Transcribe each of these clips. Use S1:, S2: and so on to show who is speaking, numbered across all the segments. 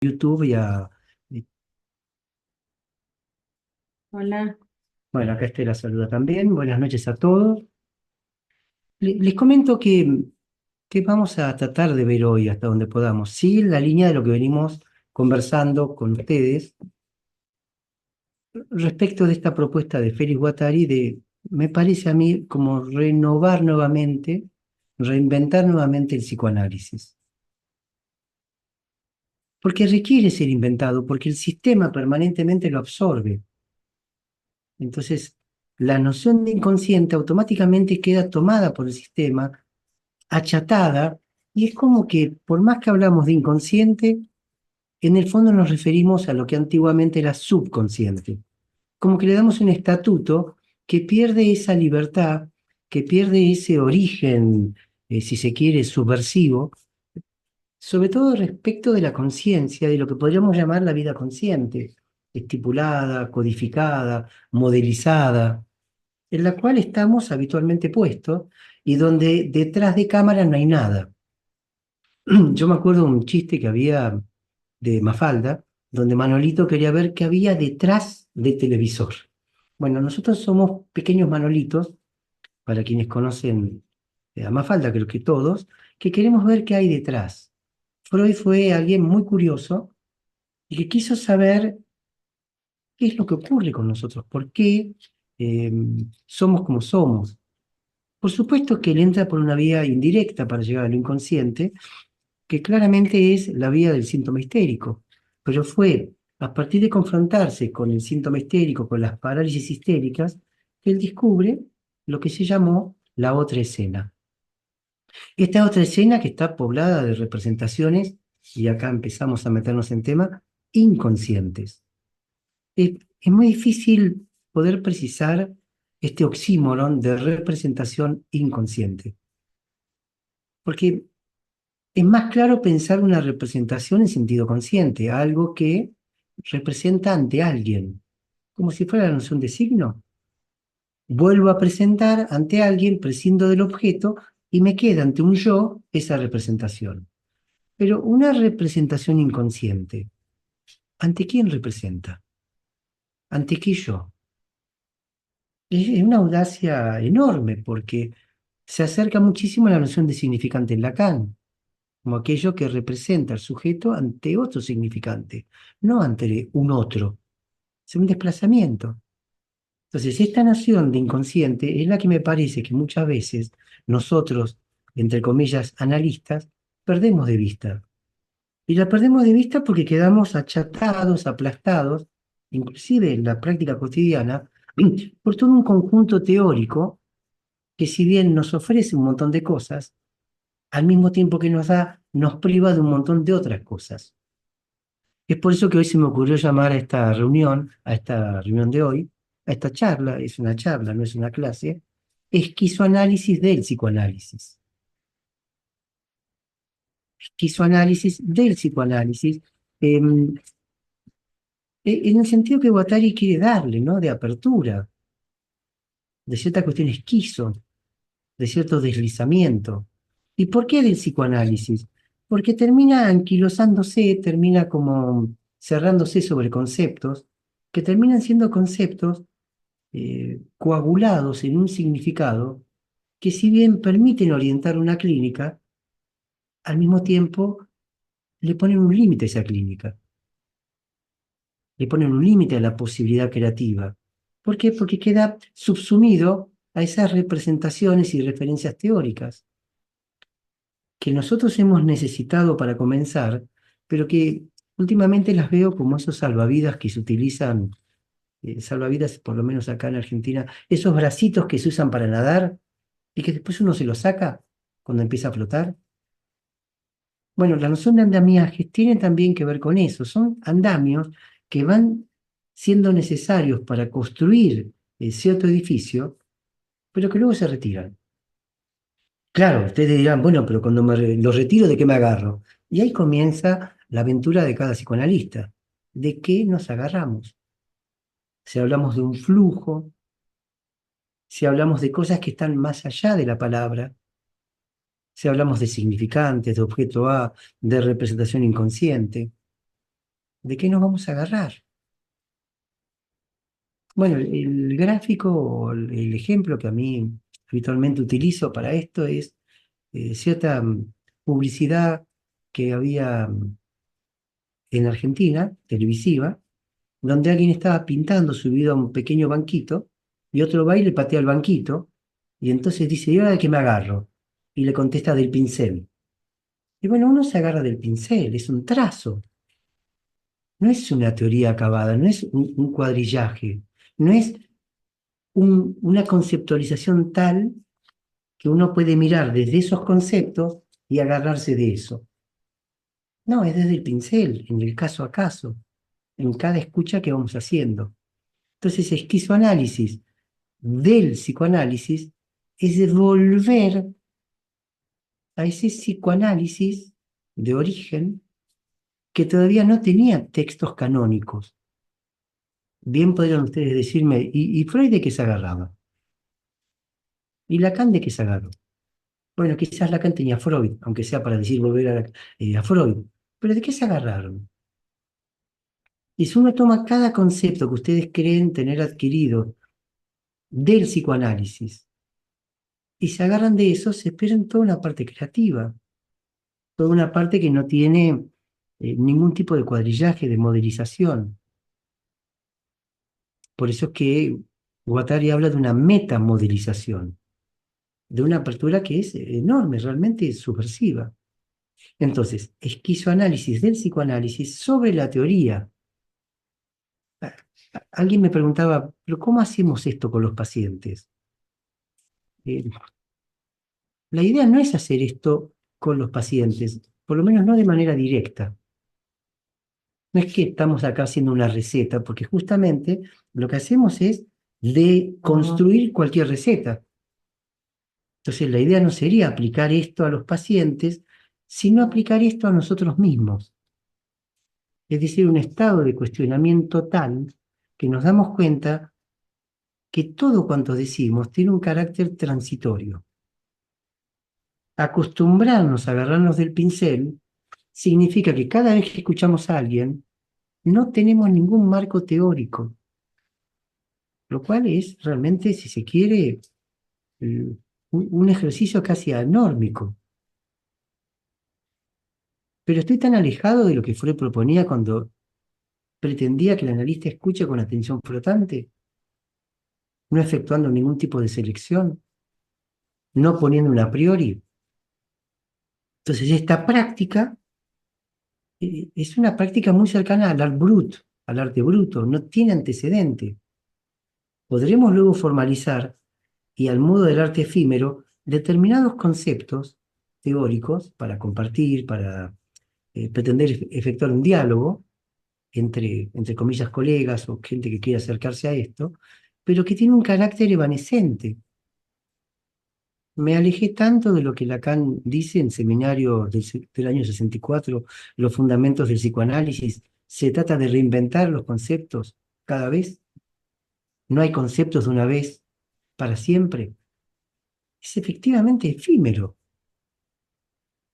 S1: YouTube y,
S2: Hola,
S1: bueno, acá la saluda también. Buenas noches a todos. Les comento que vamos a tratar de ver hoy hasta donde podamos. Sí, la línea de lo que venimos conversando con ustedes respecto de esta propuesta de Félix Guattari me parece a mí como renovar nuevamente, reinventar nuevamente el psicoanálisis. Porque requiere ser inventado, porque el sistema permanentemente lo absorbe. Entonces, la noción de inconsciente automáticamente queda tomada por el sistema, achatada, y es como que por más que hablamos de inconsciente, en el fondo nos referimos a lo que antiguamente era subconsciente. Como que le damos un estatuto que pierde esa libertad, que pierde ese origen, si se quiere, subversivo, sobre todo respecto de la conciencia, de lo que podríamos llamar la vida consciente, estipulada, codificada, modelizada en la cual estamos habitualmente puestos y donde detrás de cámara no hay nada. Yo me acuerdo de un chiste que había de Mafalda, donde Manolito quería ver qué había detrás del televisor. Bueno, nosotros somos pequeños Manolitos, para quienes conocen a Mafalda, creo que todos, que queremos ver qué hay detrás. Freud fue alguien muy curioso y que quiso saber qué es lo que ocurre con nosotros, por qué eh, somos como somos. Por supuesto que él entra por una vía indirecta para llegar al inconsciente, que claramente es la vía del síntoma histérico, pero fue a partir de confrontarse con el síntoma histérico, con las parálisis histéricas, que él descubre lo que se llamó la otra escena. Esta otra escena que está poblada de representaciones, y acá empezamos a meternos en tema, inconscientes. Es muy difícil poder precisar este oxímoron de representación inconsciente, porque es más claro pensar una representación en sentido consciente, algo que representa ante alguien, como si fuera la noción de signo. Vuelvo a presentar ante alguien, prescindo del objeto y me queda ante un yo esa representación. Pero una representación inconsciente, ¿ante quién representa? ¿Ante qué yo? Es una audacia enorme porque se acerca muchísimo a la noción de significante en Lacan, como aquello que representa al sujeto ante otro significante, no ante un otro. Es un desplazamiento. Entonces, esta noción de inconsciente es la que me parece que muchas veces nosotros, entre comillas, analistas, perdemos de vista. Y la perdemos de vista porque quedamos achatados, aplastados, inclusive en la práctica cotidiana, por todo un conjunto teórico que si bien nos ofrece un montón de cosas, al mismo tiempo que nos da, nos priva de un montón de otras cosas. Es por eso que hoy se me ocurrió llamar a esta reunión de hoy, a esta charla, es una charla, no es una clase, esquizoanálisis del psicoanálisis. Esquizoanálisis del psicoanálisis, em, en el sentido que Guattari quiere darle, ¿no? De apertura, de cierta cuestión esquizo, de cierto deslizamiento. ¿Y por qué del psicoanálisis? Porque termina anquilosándose, termina como cerrándose sobre conceptos, que terminan siendo conceptos coagulados en un significado que si bien permiten orientar una clínica, al mismo tiempo le ponen un límite a esa clínica, le ponen un límite a la posibilidad creativa. ¿Por qué? Porque queda subsumido a esas representaciones y referencias teóricas que nosotros hemos necesitado para comenzar, pero que últimamente las veo como esos salvavidas que se utilizan, salvavidas por lo menos acá en Argentina, esos bracitos que se usan para nadar y que después uno se los saca cuando empieza a flotar. Bueno, la noción de andamiajes tiene también que ver con eso. Son andamios que van siendo necesarios para construir cierto edificio, pero que luego se retiran. Claro, ustedes dirán, bueno, pero cuando lo retiro, ¿de qué me agarro? Y ahí comienza la aventura de cada psicoanalista. ¿De qué nos agarramos? Si hablamos de un flujo, si hablamos de cosas que están más allá de la palabra, si hablamos de significantes, de objeto A, de representación inconsciente. ¿De qué nos vamos a agarrar? Bueno, el gráfico, o el ejemplo que a mí habitualmente utilizo para esto es cierta publicidad que había en Argentina, televisiva, donde alguien estaba pintando subido a un pequeño banquito y otro va y le patea el banquito y entonces dice, ¿y ahora de qué me agarro? Y le contesta del pincel. Y bueno, uno se agarra del pincel, es un trazo, no es una teoría acabada, no es un cuadrillaje, no es una conceptualización tal que uno puede mirar desde esos conceptos y agarrarse de eso. No, es desde el pincel, en el caso a caso, en cada escucha que vamos haciendo. Entonces, esquizoanálisis del psicoanálisis es volver a ese psicoanálisis de origen que todavía no tenía textos canónicos. Bien podrían ustedes decirme, ¿y Freud de qué se agarraba? ¿Y Lacan de qué se agarró? Bueno, quizás Lacan tenía Freud, aunque sea para decir volver a Freud. Pero ¿de qué se agarraron? Y si uno toma cada concepto que ustedes creen tener adquirido del psicoanálisis y se agarran de eso, se esperan toda una parte creativa, toda una parte que no tiene ningún tipo de cuadrillaje, de modelización. Por eso es que Guattari habla de una metamodelización, de una apertura que es enorme, realmente subversiva. Entonces, esquizoanálisis del psicoanálisis sobre la teoría. A- Alguien me preguntaba, ¿pero cómo hacemos esto con los pacientes? Eh, la idea no es hacer esto con los pacientes, por lo menos no de manera directa. No es que estamos acá haciendo una receta, porque justamente lo que hacemos es de construir cualquier receta. Entonces, la idea no sería aplicar esto a los pacientes, sino aplicar esto a nosotros mismos. Es decir, un estado de cuestionamiento tal que nos damos cuenta que todo cuanto decimos tiene un carácter transitorio. Acostumbrarnos a agarrarnos del pincel significa que cada vez que escuchamos a alguien, no tenemos ningún marco teórico, lo cual es realmente, si se quiere, un ejercicio casi anórmico. Pero estoy tan alejado de lo que Freud proponía cuando pretendía que el analista escuche con atención flotante, no efectuando ningún tipo de selección, no poniendo un a priori. Entonces, esta práctica es una práctica muy cercana al art brut, al arte bruto, no tiene antecedente. Podremos luego formalizar, y al modo del arte efímero, determinados conceptos teóricos para compartir, para pretender efectuar un diálogo entre comillas, colegas o gente que quiere acercarse a esto, pero que tiene un carácter evanescente. Me alejé tanto de lo que Lacan dice en seminario del año 64, los fundamentos del psicoanálisis. Se trata de reinventar los conceptos cada vez. No hay conceptos de una vez para siempre. Es efectivamente efímero.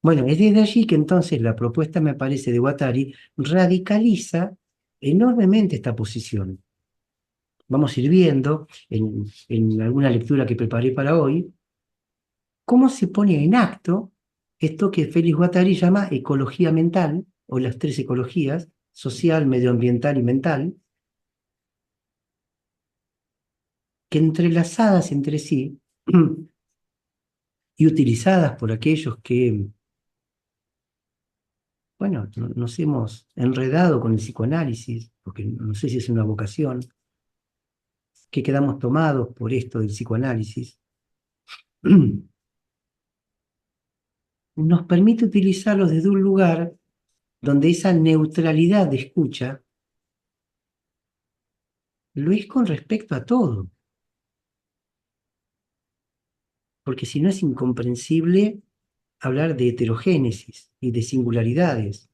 S1: Bueno, es desde allí que entonces la propuesta, me parece, de Guattari radicaliza enormemente esta posición. Vamos a ir viendo en alguna lectura que preparé para hoy, cómo se pone en acto esto que Félix Guattari llama ecología mental, o las tres ecologías, social, medioambiental y mental, que entrelazadas entre sí y utilizadas por aquellos que, bueno, nos hemos enredado con el psicoanálisis, porque no sé si es una vocación, que quedamos tomados por esto del psicoanálisis, nos permite utilizarlos desde un lugar donde esa neutralidad de escucha lo es con respecto a todo, porque si no es incomprensible hablar de heterogénesis y de singularidades.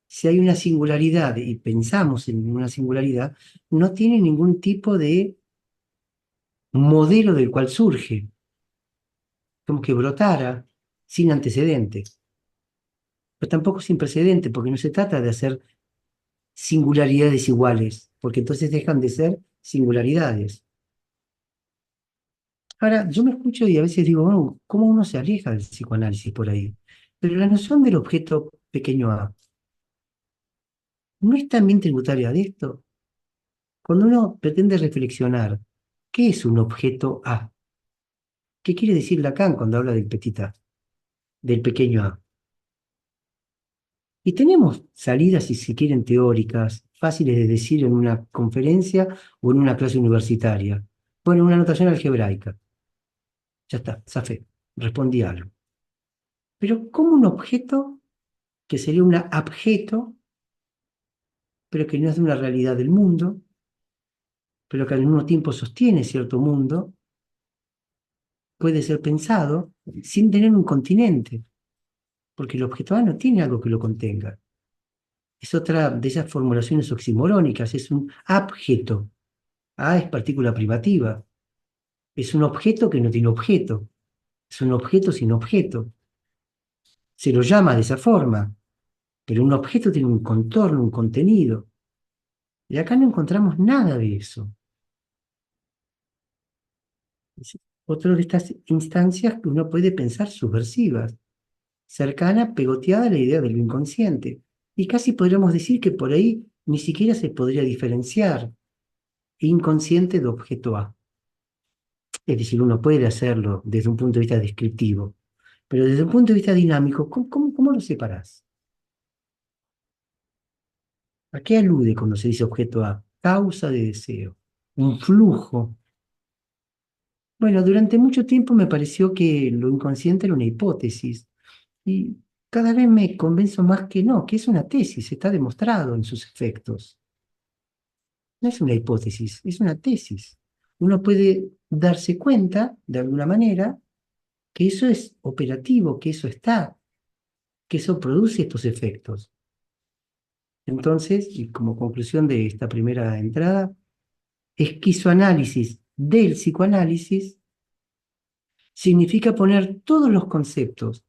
S1: Si hay una singularidad y pensamos en una singularidad, no tiene ningún tipo de modelo del cual surge, como que brotara sin antecedentes, pero tampoco sin precedente, porque no se trata de hacer singularidades iguales, porque entonces dejan de ser singularidades. Ahora, yo me escucho y a veces digo, bueno, ¿cómo uno se aleja del psicoanálisis por ahí? Pero la noción del objeto pequeño a, ¿no es también tributaria de esto? Cuando uno pretende reflexionar, ¿qué es un objeto A? ¿Qué quiere decir Lacan cuando habla del petit a, del pequeño a? Y tenemos salidas, si se quieren, teóricas, fáciles de decir en una conferencia o en una clase universitaria. Bueno, una notación algebraica. Ya está, zafé, respondí algo. Pero ¿cómo un objeto, que sería un abjeto, pero que no es de una realidad del mundo, pero que al mismo tiempo sostiene cierto mundo, puede ser pensado sin tener un continente? Porque el objeto A no tiene algo que lo contenga. Es otra de esas formulaciones oximorónicas, es un abjeto. A es partícula privativa. Es un objeto que no tiene objeto. Es un objeto sin objeto. Se lo llama de esa forma, pero un objeto tiene un contorno, un contenido. Y acá no encontramos nada de eso. Es otra de estas instancias que uno puede pensar subversivas, cercana, pegoteada a la idea del inconsciente. Y casi podríamos decir que por ahí ni siquiera se podría diferenciar inconsciente de objeto A. Es decir, uno puede hacerlo desde un punto de vista descriptivo, pero desde un punto de vista dinámico, ¿cómo lo separás? ¿A qué alude cuando se dice objeto A? Causa de deseo, un flujo. Bueno, durante mucho tiempo me pareció que lo inconsciente era una hipótesis y cada vez me convenzo más que no, que es una tesis, está demostrado en sus efectos. No es una hipótesis, es una tesis. Uno puede darse cuenta, de alguna manera, que eso es operativo, que eso está, que eso produce estos efectos. Entonces, y como conclusión de esta primera entrada, esquizoanálisis del psicoanálisis significa poner todos los conceptos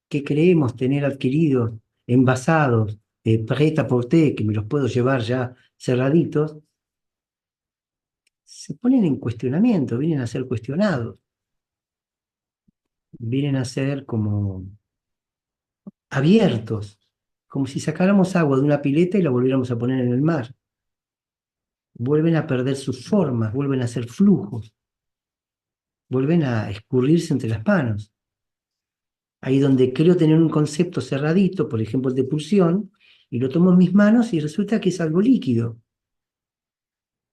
S1: que creemos tener adquiridos, envasados, prêt-à-porter, que me los puedo llevar ya cerraditos, se ponen en cuestionamiento, vienen a ser cuestionados, vienen a ser como abiertos, como si sacáramos agua de una pileta y la volviéramos a poner en el mar. Vuelven a perder sus formas, vuelven a ser flujos, vuelven a escurrirse entre las manos. Ahí donde creo tener un concepto cerradito, por ejemplo el de pulsión, y lo tomo en mis manos y resulta que es algo líquido,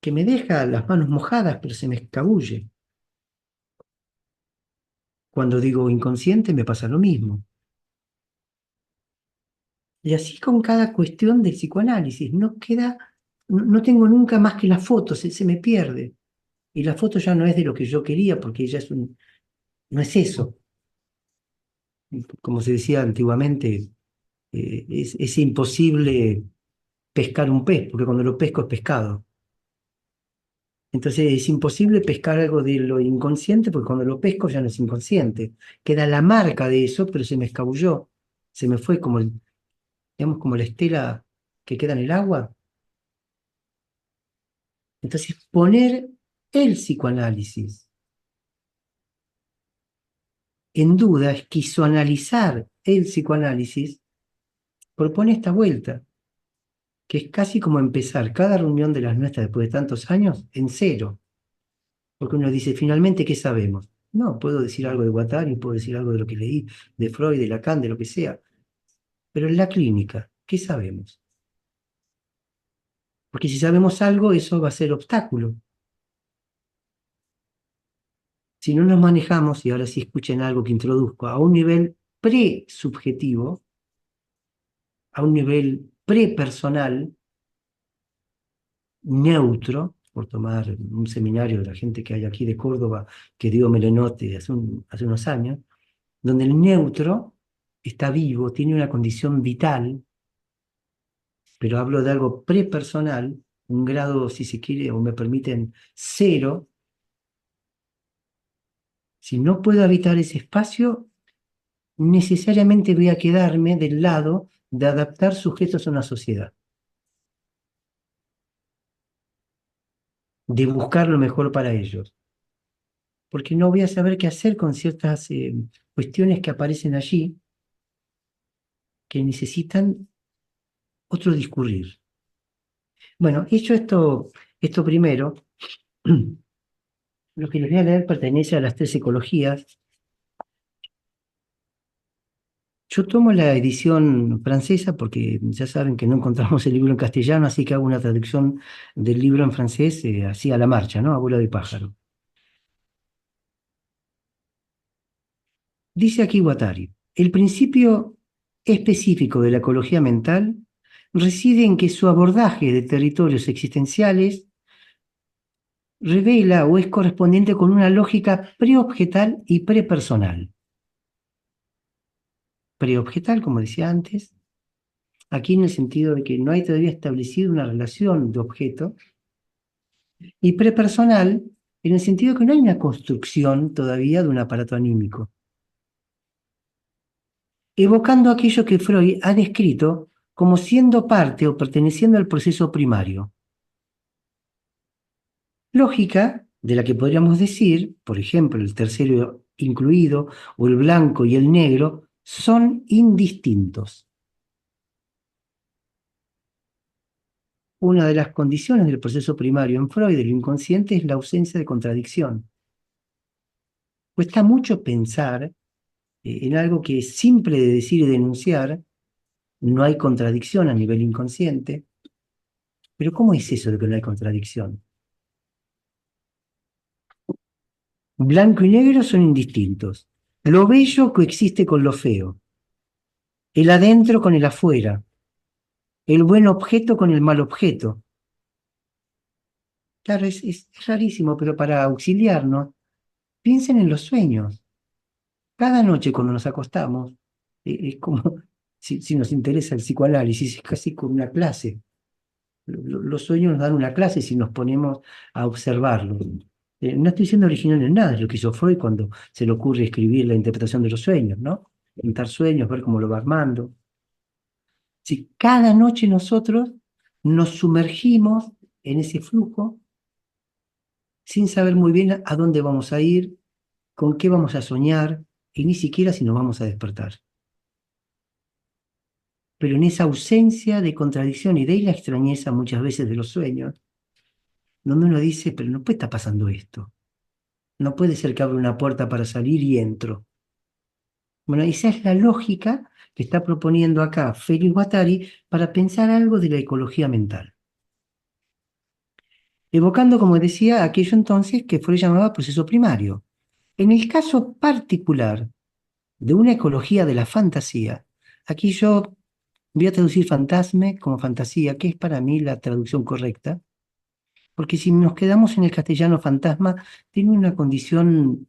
S1: que me deja las manos mojadas, pero se me escabulle. Cuando digo inconsciente me pasa lo mismo. Y así con cada cuestión del psicoanálisis, no queda, no tengo nunca más que la foto, se me pierde. Y la foto ya no es de lo que yo quería, porque ya no es eso. Como se decía antiguamente, es imposible pescar un pez, porque cuando lo pesco es pescado. Entonces es imposible pescar algo de lo inconsciente, porque cuando lo pesco ya no es inconsciente. Queda la marca de eso, pero se me escabulló. Se me fue como, digamos, como la estela que queda en el agua. Entonces poner el psicoanálisis en duda, esquizoanalizar el psicoanálisis, propone esta vuelta, que es casi como empezar cada reunión de las nuestras después de tantos años en cero. Porque uno dice, finalmente, ¿qué sabemos? No, puedo decir algo de Guattari, puedo decir algo de lo que leí, de Freud, de Lacan, de lo que sea. Pero en la clínica, ¿qué sabemos? Porque si sabemos algo, eso va a ser obstáculo. Si no nos manejamos, y ahora sí escuchen algo que introduzco, a un nivel presubjetivo, a un nivel prepersonal, neutro, por tomar un seminario de la gente que hay aquí de Córdoba, que dio Melenotti hace unos años, donde el neutro está vivo, tiene una condición vital, pero hablo de algo prepersonal, un grado, si se quiere, o me permiten, cero. Si no puedo habitar ese espacio, necesariamente voy a quedarme del lado de adaptar sujetos a una sociedad. de buscar lo mejor para ellos, porque no voy a saber qué hacer con ciertas cuestiones que aparecen allí que necesitan otro discurrir. Bueno, hecho esto primero, lo que les voy a leer pertenece a las tres ecologías. Yo tomo la edición francesa porque ya saben que no encontramos el libro en castellano, así que hago una traducción del libro en francés, así a la marcha, ¿no? A vuelo de pájaro. Dice aquí Guattari, el principio específico de la ecología mental reside en que su abordaje de territorios existenciales revela o es correspondiente con una lógica preobjetal y prepersonal. Preobjetal, como decía antes, aquí en el sentido de que no hay todavía establecido una relación de objeto, y prepersonal en el sentido de que no hay una construcción todavía de un aparato anímico, evocando aquello que Freud ha descrito como siendo parte o perteneciendo al proceso primario. Lógica de la que podríamos decir, por ejemplo, el tercero incluido o el blanco y el negro son indistintos. Una de las condiciones del proceso primario en Freud del inconsciente es la ausencia de contradicción. Cuesta mucho pensar en algo que es simple de decir y denunciar, no hay contradicción a nivel inconsciente, pero ¿cómo es eso de que no hay contradicción? Blanco y negro son indistintos. Lo bello coexiste con lo feo, el adentro con el afuera, el buen objeto con el mal objeto. Claro, es rarísimo, pero para auxiliarnos, piensen en los sueños. Cada noche cuando nos acostamos, es como si nos interesa el psicoanálisis, es casi como una clase. Los sueños nos dan una clase si nos ponemos a observarlos. No estoy siendo original en nada, es lo que hizo Freud cuando se le ocurre escribir la interpretación de los sueños, ¿no? Pintar sueños, ver cómo lo va armando. Si cada noche nosotros nos sumergimos en ese flujo sin saber muy bien a dónde vamos a ir, con qué vamos a soñar y ni siquiera si nos vamos a despertar. Pero en esa ausencia de contradicción y de ahí la extrañeza muchas veces de los sueños, donde uno dice, pero no puede estar pasando esto. No puede ser que abra una puerta para salir y entro. Bueno, esa es la lógica que está proponiendo acá Félix Guattari para pensar algo de la ecología mental. Evocando, como decía, aquello entonces que Freud llamaba proceso primario. En el caso particular de una ecología de la fantasía, aquí yo voy a traducir fantasme como fantasía, que es para mí la traducción correcta, porque si nos quedamos en el castellano fantasma, tiene una condición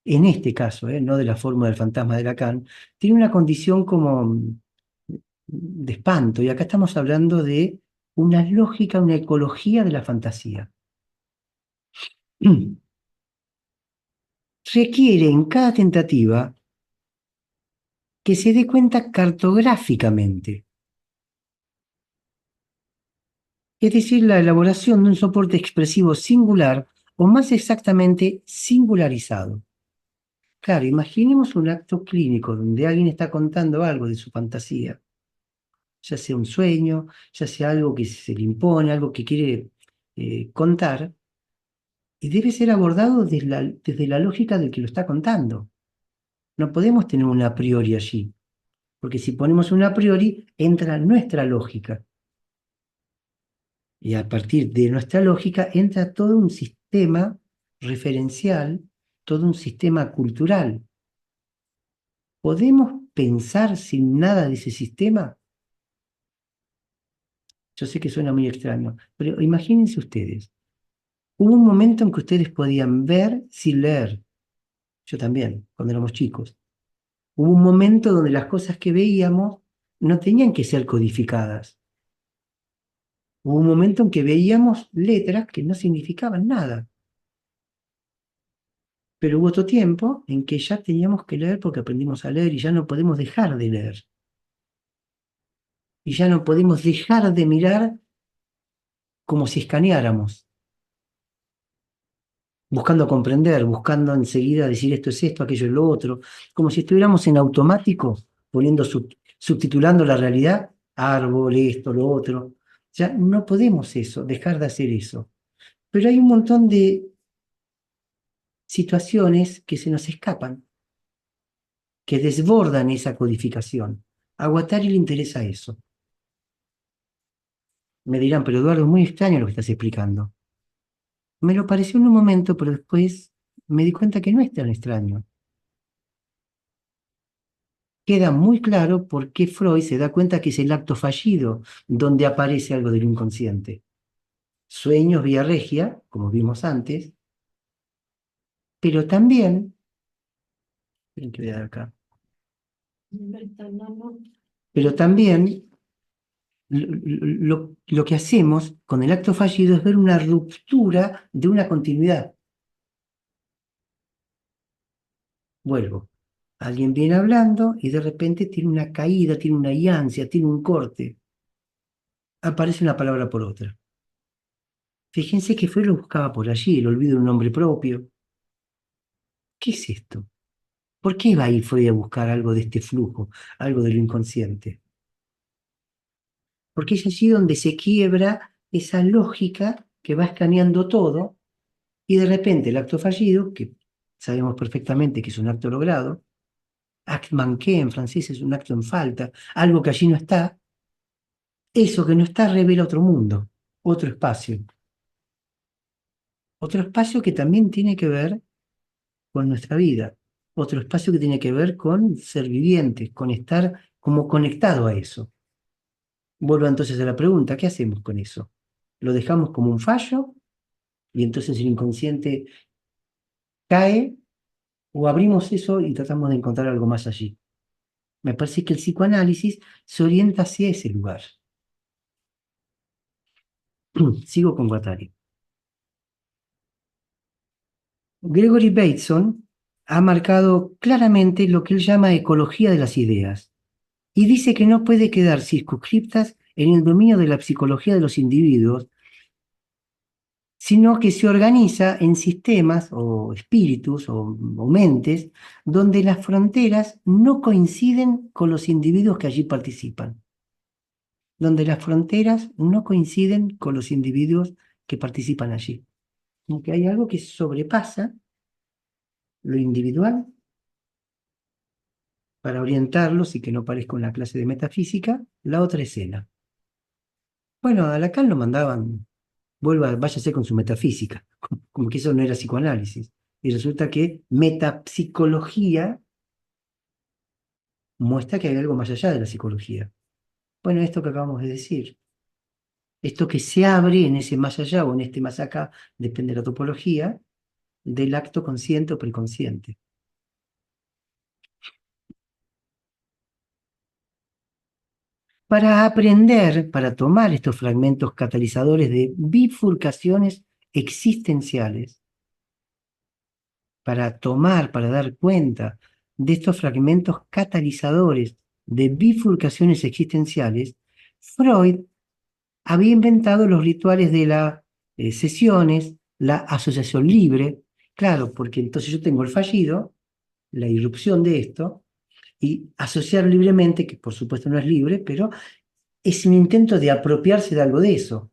S1: en este caso, no de la forma del fantasma de Lacan, tiene una condición como de espanto, y acá estamos hablando de una lógica, una ecología de la fantasía. Requiere en cada tentativa que se dé cuenta cartográficamente, es decir, la elaboración de un soporte expresivo singular o más exactamente singularizado. Claro, imaginemos un acto clínico donde alguien está contando algo de su fantasía, ya sea un sueño, ya sea algo que se le impone, algo que quiere contar, y debe ser abordado desde la lógica del que lo está contando. No podemos tener un a priori allí, porque si ponemos un a priori, entra nuestra lógica. Y a partir de nuestra lógica entra todo un sistema referencial, todo un sistema cultural. ¿Podemos pensar sin nada de ese sistema? Yo sé que suena muy extraño, pero imagínense ustedes. Hubo un momento en que ustedes podían ver sin leer. Yo también, cuando éramos chicos. Hubo un momento donde las cosas que veíamos no tenían que ser codificadas. Hubo un momento en que veíamos letras que no significaban nada. Pero hubo otro tiempo en que ya teníamos que leer porque aprendimos a leer y ya no podemos dejar de leer. Y ya no podemos dejar de mirar como si escaneáramos. buscando comprender, buscando enseguida decir esto es esto, aquello es lo otro, como si estuviéramos en automático, poniendo subtitulando la realidad, árbol, esto, lo otro. Ya no podemos eso, dejar de hacer eso. Pero hay un montón de situaciones que se nos escapan, que desbordan esa codificación. A Guattari le interesa eso. Me dirán, pero Eduardo, es muy extraño lo que estás explicando. Me lo pareció en un momento, pero después me di cuenta que no es tan extraño. Queda muy claro por qué Freud se da cuenta que es el acto fallido donde aparece algo del inconsciente. Sueños vía regia, como vimos antes, pero también, esperen que voy a dar acá, pero también lo que hacemos con el acto fallido es ver una ruptura de una continuidad. Vuelvo. Alguien viene hablando y de repente tiene una caída, tiene una iancia, tiene un corte. Aparece una palabra por otra. Fíjense que Freud lo buscaba por allí, el olvido de un nombre propio. ¿Qué es esto? ¿Por qué va a ir Freud a buscar algo de este flujo, algo de lo inconsciente? Porque es allí donde se quiebra esa lógica que va escaneando todo y de repente el acto fallido, que sabemos perfectamente que es un acto logrado, acte manqué en francés es un acto en falta, algo que allí no está, eso que no está revela otro mundo, otro espacio que también tiene que ver con nuestra vida, otro espacio que tiene que ver con ser vivientes, con estar como conectado a eso. Vuelvo entonces a la pregunta, ¿qué hacemos con eso? ¿Lo dejamos como un fallo y entonces el inconsciente cae o abrimos eso y tratamos de encontrar algo más allí? Me parece que el psicoanálisis se orienta hacia ese lugar. Sigo con Guattari. Gregory Bateson ha marcado claramente lo que él llama ecología de las ideas y dice que no puede quedar circunscriptas en el dominio de la psicología de los individuos, sino que se organiza en sistemas o espíritus o mentes donde las fronteras no coinciden con los individuos que allí participan, donde las fronteras no coinciden con los individuos que participan allí. Aunque hay algo que sobrepasa lo individual para orientarlos y que no parezca una clase de metafísica, la otra escena. Bueno, a Lacan lo mandaban, váyase con su metafísica, como que eso no era psicoanálisis. Y resulta que metapsicología muestra que hay algo más allá de la psicología. Bueno, esto que acabamos de decir, esto que se abre en ese más allá o en este más acá, depende de la topología, del acto consciente o preconsciente. Para aprender, para tomar estos fragmentos catalizadores de bifurcaciones existenciales, para tomar, para dar cuenta de estos fragmentos catalizadores de bifurcaciones existenciales, Freud había inventado los rituales de las sesiones, la asociación libre, claro, porque entonces yo tengo el fallido, la irrupción de esto, y asociar libremente, que por supuesto no es libre, pero es un intento de apropiarse de algo de eso.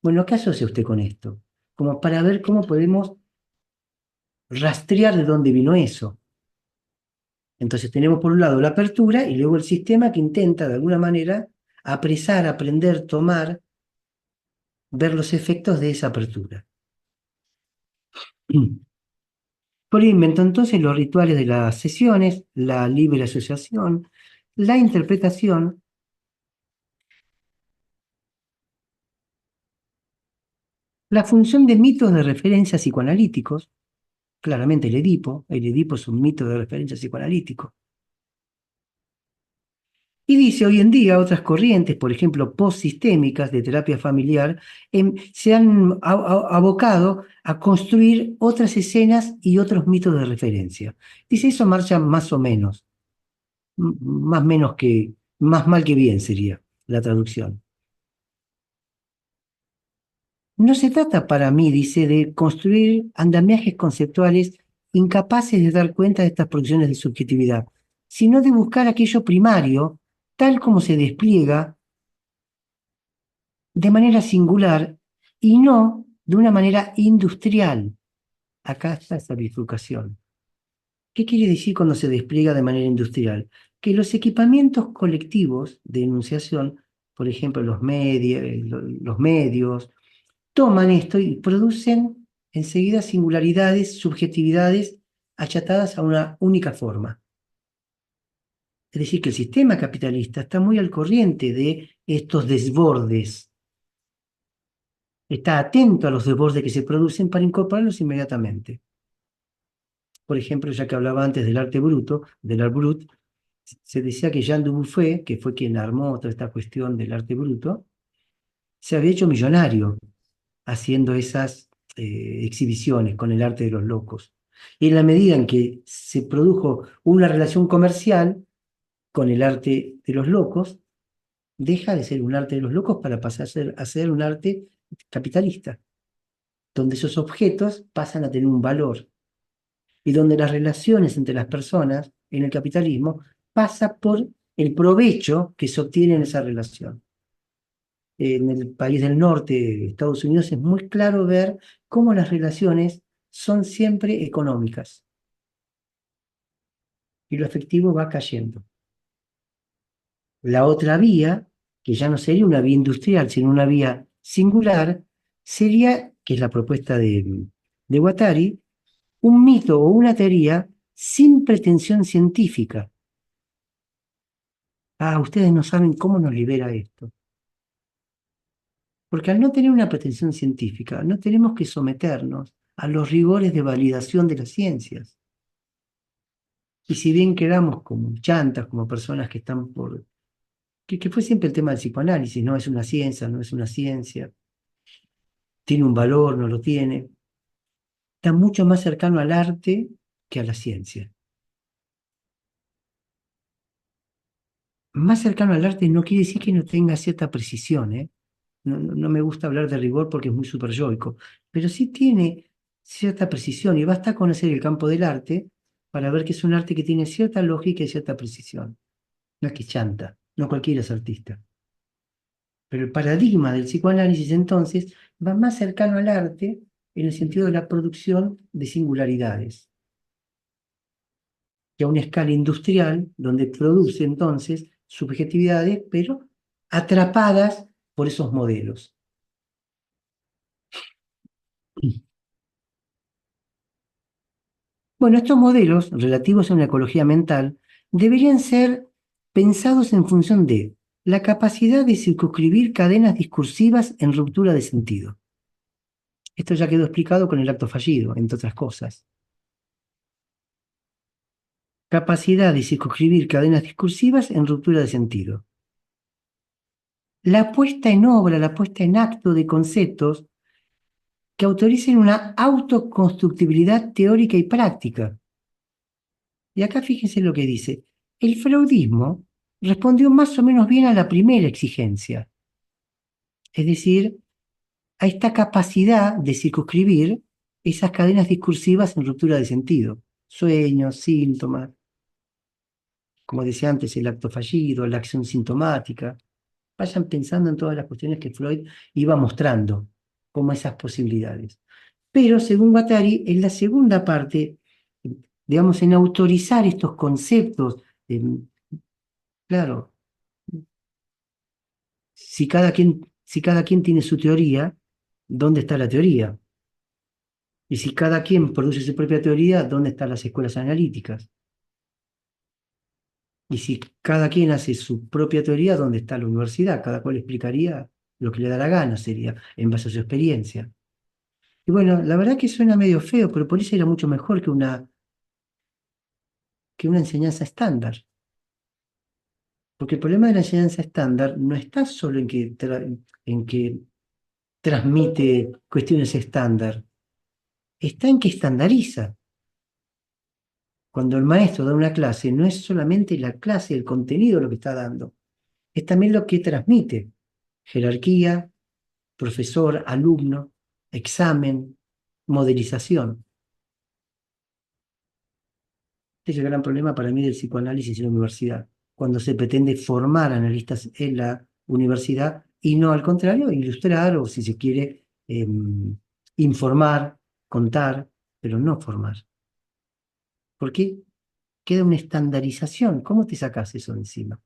S1: Bueno, ¿qué asocia usted con esto? Como para ver cómo podemos rastrear de dónde vino eso. Entonces tenemos por un lado la apertura y luego el sistema que intenta de alguna manera apresar, aprender, tomar, ver los efectos de esa apertura. Por ahí inventó entonces los rituales de las sesiones, la libre asociación, la interpretación, la función de mitos de referencia psicoanalíticos, claramente el Edipo es un mito de referencia psicoanalítico. Y dice, hoy en día otras corrientes, por ejemplo, postsistémicas de terapia familiar, se han abocado a construir otras escenas y otros mitos de referencia. Dice, eso marcha más o menos, más menos que, más mal que bien sería la traducción. No se trata para mí, dice, de construir andamiajes conceptuales incapaces de dar cuenta de estas producciones de subjetividad, sino de buscar aquello primario, tal como se despliega de manera singular y no de una manera industrial. Acá está esa bifurcación. ¿Qué quiere decir cuando se despliega de manera industrial? Que los equipamientos colectivos de enunciación, por ejemplo, los medios, toman esto y producen enseguida singularidades, subjetividades achatadas a una única forma. Es decir, que el sistema capitalista está muy al corriente de estos desbordes, está atento a los desbordes que se producen para incorporarlos inmediatamente. Por ejemplo, ya que hablaba antes del arte bruto, del art brut, se decía que Jean Dubuffet, que fue quien armó toda esta cuestión del arte bruto, se había hecho millonario haciendo esas exhibiciones con el arte de los locos. Y en la medida en que se produjo una relación comercial con el arte de los locos, deja de ser un arte de los locos para pasar a ser un arte capitalista, donde esos objetos pasan a tener un valor y donde las relaciones entre las personas en el capitalismo pasa por el provecho que se obtiene en esa relación. En el país del norte, Estados Unidos, es muy claro ver cómo las relaciones son siempre económicas y lo efectivo va cayendo. La otra vía, que ya no sería una vía industrial, sino una vía singular, sería, que es la propuesta de Guattari, un mito o una teoría sin pretensión científica. Ah, ustedes no saben cómo nos libera esto. Porque al no tener una pretensión científica, no tenemos que someternos a los rigores de validación de las ciencias. Y si bien quedamos como chantas, como personas que están por... que fue siempre el tema del psicoanálisis, no es una ciencia, no es una ciencia, tiene un valor, no lo tiene, está mucho más cercano al arte que a la ciencia. Más cercano al arte no quiere decir que no tenga cierta precisión, ¿eh? No me gusta hablar de rigor porque es muy superyoico, pero sí tiene cierta precisión y basta conocer el campo del arte para ver que es un arte que tiene cierta lógica y cierta precisión. No es que chanta, no cualquiera es artista. Pero el paradigma del psicoanálisis entonces va más cercano al arte en el sentido de la producción de singularidades, que a una escala industrial donde produce entonces subjetividades, pero atrapadas por esos modelos. Bueno, estos modelos relativos a una ecología mental deberían ser pensados en función de la capacidad de circunscribir cadenas discursivas en ruptura de sentido. Esto ya quedó explicado con el acto fallido, entre otras cosas. Capacidad de circunscribir cadenas discursivas en ruptura de sentido. La puesta en obra, la puesta en acto de conceptos que autoricen una autoconstructibilidad teórica y práctica. Y acá fíjense lo que dice. El freudismo respondió más o menos bien a la primera exigencia, es decir, a esta capacidad de circunscribir esas cadenas discursivas en ruptura de sentido, sueños, síntomas, como decía antes, el acto fallido, la acción sintomática. Vayan pensando en todas las cuestiones que Freud iba mostrando como esas posibilidades. Pero, según Guattari, en la segunda parte, digamos, en autorizar estos conceptos, claro, si cada quien tiene su teoría, ¿dónde está la teoría? Y si cada quien produce su propia teoría, ¿dónde están las escuelas analíticas? Y si cada quien hace su propia teoría, ¿dónde está la universidad? Cada cual explicaría lo que le da la gana, sería, en base a su experiencia. Y bueno, la verdad que suena medio feo, pero por eso era mucho mejor que una enseñanza estándar. Porque el problema de la enseñanza estándar no está solo en que transmite cuestiones estándar, está en que estandariza. Cuando el maestro da una clase, no es solamente la clase, el contenido lo que está dando, es también lo que transmite. Jerarquía, profesor, alumno, examen, modelización. Este es el gran problema para mí del psicoanálisis en la universidad, cuando se pretende formar analistas en la universidad y no al contrario, ilustrar o si se quiere, informar, contar, pero no formar. ¿Por qué? Queda una estandarización. ¿Cómo te sacas eso de encima?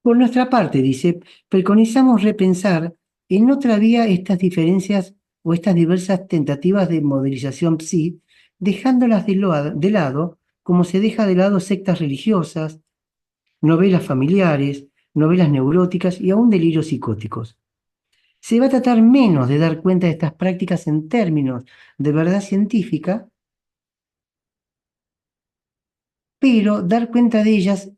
S1: Por nuestra parte, dice, preconizamos repensar en otra vía estas diferencias o estas diversas tentativas de modelización psi, dejándolas de lado, como se deja de lado sectas religiosas, novelas familiares, novelas neuróticas y aún delirios psicóticos. Se va a tratar menos de dar cuenta de estas prácticas en términos de verdad científica, pero dar cuenta de ellas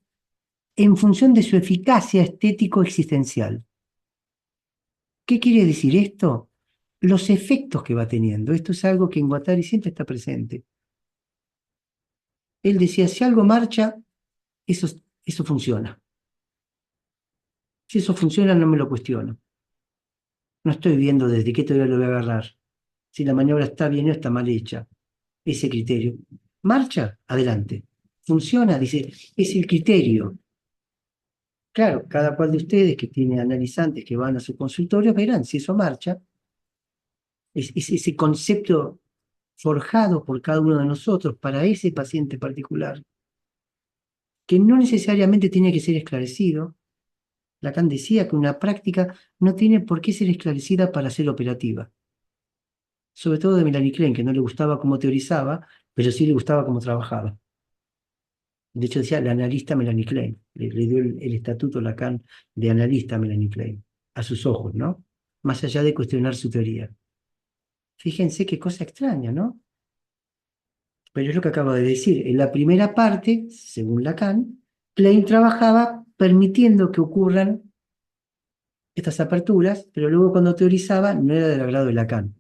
S1: en función de su eficacia estético-existencial. ¿Qué quiere decir esto? Los efectos que va teniendo. Esto es algo que en Guattari siempre está presente. Él decía, si algo marcha, eso, eso funciona. Si eso funciona, no me lo cuestiono. No estoy viendo desde qué teoría lo voy a agarrar. Si la maniobra está bien o está mal hecha. Ese criterio. Marcha, adelante. Funciona, dice, es el criterio. Claro, cada cual de ustedes que tiene analizantes que van a su consultorio verán si eso marcha. Es ese concepto forjado por cada uno de nosotros para ese paciente particular, que no necesariamente tiene que ser esclarecido. Lacan decía que una práctica no tiene por qué ser esclarecida para ser operativa. Sobre todo de Melanie Klein, que no le gustaba cómo teorizaba, pero sí le gustaba cómo trabajaba. De hecho, decía la analista Melanie Klein. Le dio el estatuto Lacan de analista a Melanie Klein, a sus ojos, ¿no? Más allá de cuestionar su teoría. Fíjense qué cosa extraña, ¿no? Pero es lo que acabo de decir. En la primera parte, según Lacan, Klein trabajaba permitiendo que ocurran estas aperturas, pero luego cuando teorizaba no era del agrado de Lacan.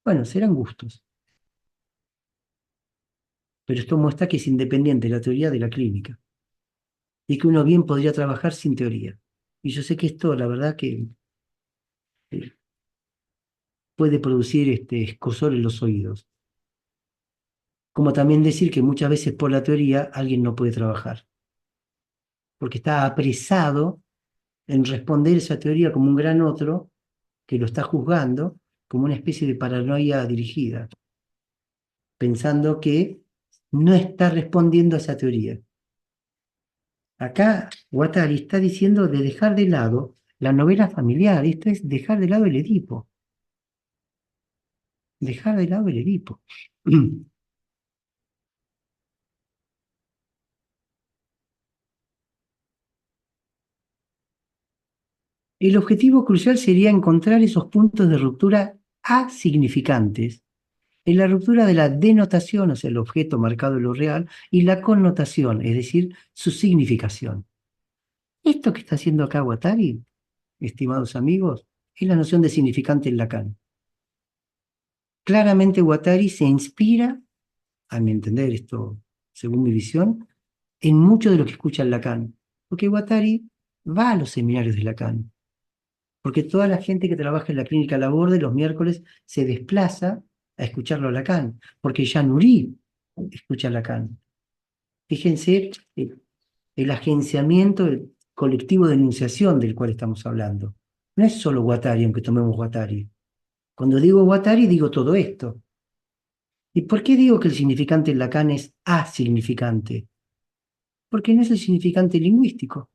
S1: Bueno, serán gustos. Pero esto muestra que es independiente la teoría de la clínica y que uno bien podría trabajar sin teoría. Y yo sé que esto, la verdad, que eh, puede producir este escozor en los oídos. Como también decir que muchas veces por la teoría alguien no puede trabajar, porque está apresado en responder esa teoría como un gran otro que lo está juzgando como una especie de paranoia dirigida, pensando que no está respondiendo a esa teoría. Acá Guattari está diciendo de dejar de lado la novela familiar, esto es dejar de lado el Edipo, dejar de lado el Edipo. El objetivo crucial sería encontrar esos puntos de ruptura asignificantes en la ruptura de la denotación, o sea, el objeto marcado en lo real, y la connotación, es decir, su significación. Esto que está haciendo acá Guattari, estimados amigos, es la noción de significante en Lacan. Claramente Guattari se inspira, a mi entender esto, según mi visión, en mucho de lo que escucha en Lacan, porque Guattari va a los seminarios de Lacan, porque toda la gente que trabaja en la clínica Laborde los miércoles se desplaza a escucharlo a Lacan, porque Jean Uri escucha a Lacan. Fíjense el agenciamiento, el colectivo de enunciación del cual estamos hablando. No es solo Guattari, aunque tomemos Guattari. Cuando digo Guattari, digo todo esto. ¿Y por qué digo que el significante en Lacan es asignificante? Porque no es el significante lingüístico.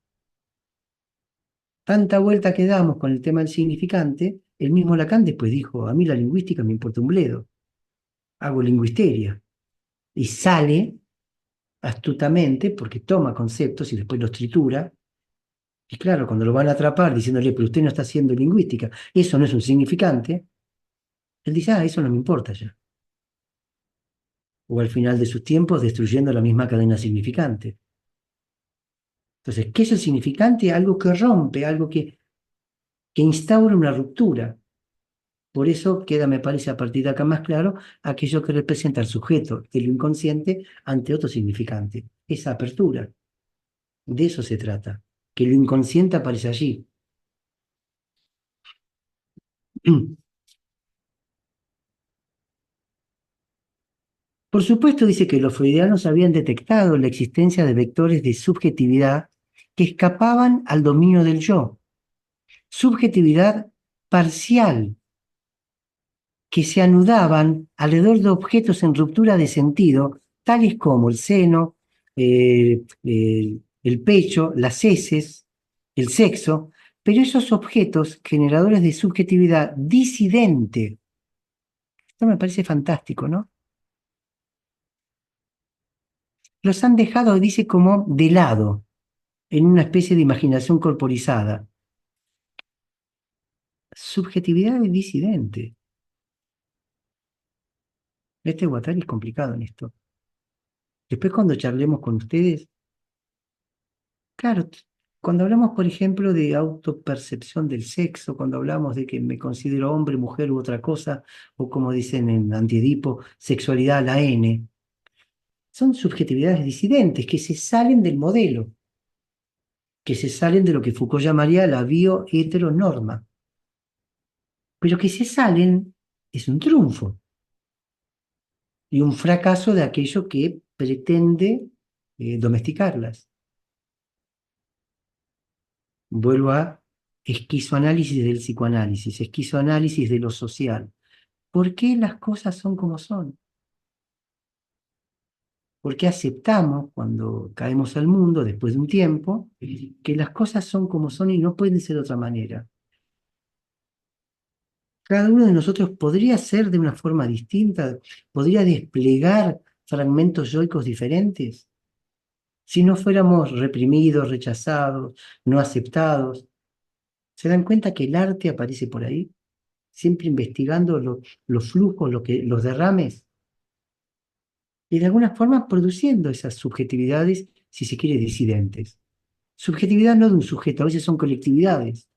S1: Tanta vuelta que damos con el tema del significante, el mismo Lacan después dijo, a mí la lingüística me importa un bledo, hago lingüisteria. Y sale astutamente, porque toma conceptos y después los tritura. Y claro, cuando lo van a atrapar diciéndole, pero usted no está haciendo lingüística, eso no es un significante, él dice, ah, eso no me importa ya. O al final de sus tiempos destruyendo la misma cadena significante. Entonces, ¿qué es el significante? Algo que rompe, algo que instaura una ruptura. Por eso queda, me parece, a partir de acá más claro aquello que representa el sujeto del inconsciente ante otro significante. Esa apertura. De eso se trata. que lo inconsciente aparece allí. Por supuesto, dice que los freudianos habían detectado la existencia de vectores de subjetividad que escapaban al dominio del yo, subjetividad parcial, que se anudaban alrededor de objetos en ruptura de sentido, tales como el seno, el pecho, las heces, el sexo, pero esos objetos generadores de subjetividad disidente, esto me parece fantástico, ¿no? Los han dejado, dice, como de lado, en una especie de imaginación corporizada. Subjetividad disidente. Este Guattari es complicado en esto. Después cuando charlemos con ustedes, claro, cuando hablamos, por ejemplo, de autopercepción del sexo, cuando hablamos de que me considero hombre, mujer u otra cosa, o como dicen en Antiedipo, sexualidad a la N, son subjetividades disidentes que se salen del modelo, que se salen de lo que Foucault llamaría la bioheteronorma, pero que se salen es un triunfo y un fracaso de aquello que pretende domesticarlas. Vuelvo a esquizoanálisis del psicoanálisis, esquizoanálisis de lo social. ¿Por qué las cosas son como son? ¿Por qué aceptamos cuando caemos al mundo después de un tiempo que las cosas son como son y no pueden ser de otra manera? Cada uno de nosotros podría ser de una forma distinta, podría desplegar fragmentos yoicos diferentes si no fuéramos reprimidos, rechazados, no aceptados. ¿Se dan cuenta que el arte aparece por ahí? Siempre investigando los flujos, los derrames, y de alguna forma produciendo esas subjetividades, si se quiere, disidentes. Subjetividad no de un sujeto, a veces son colectividades.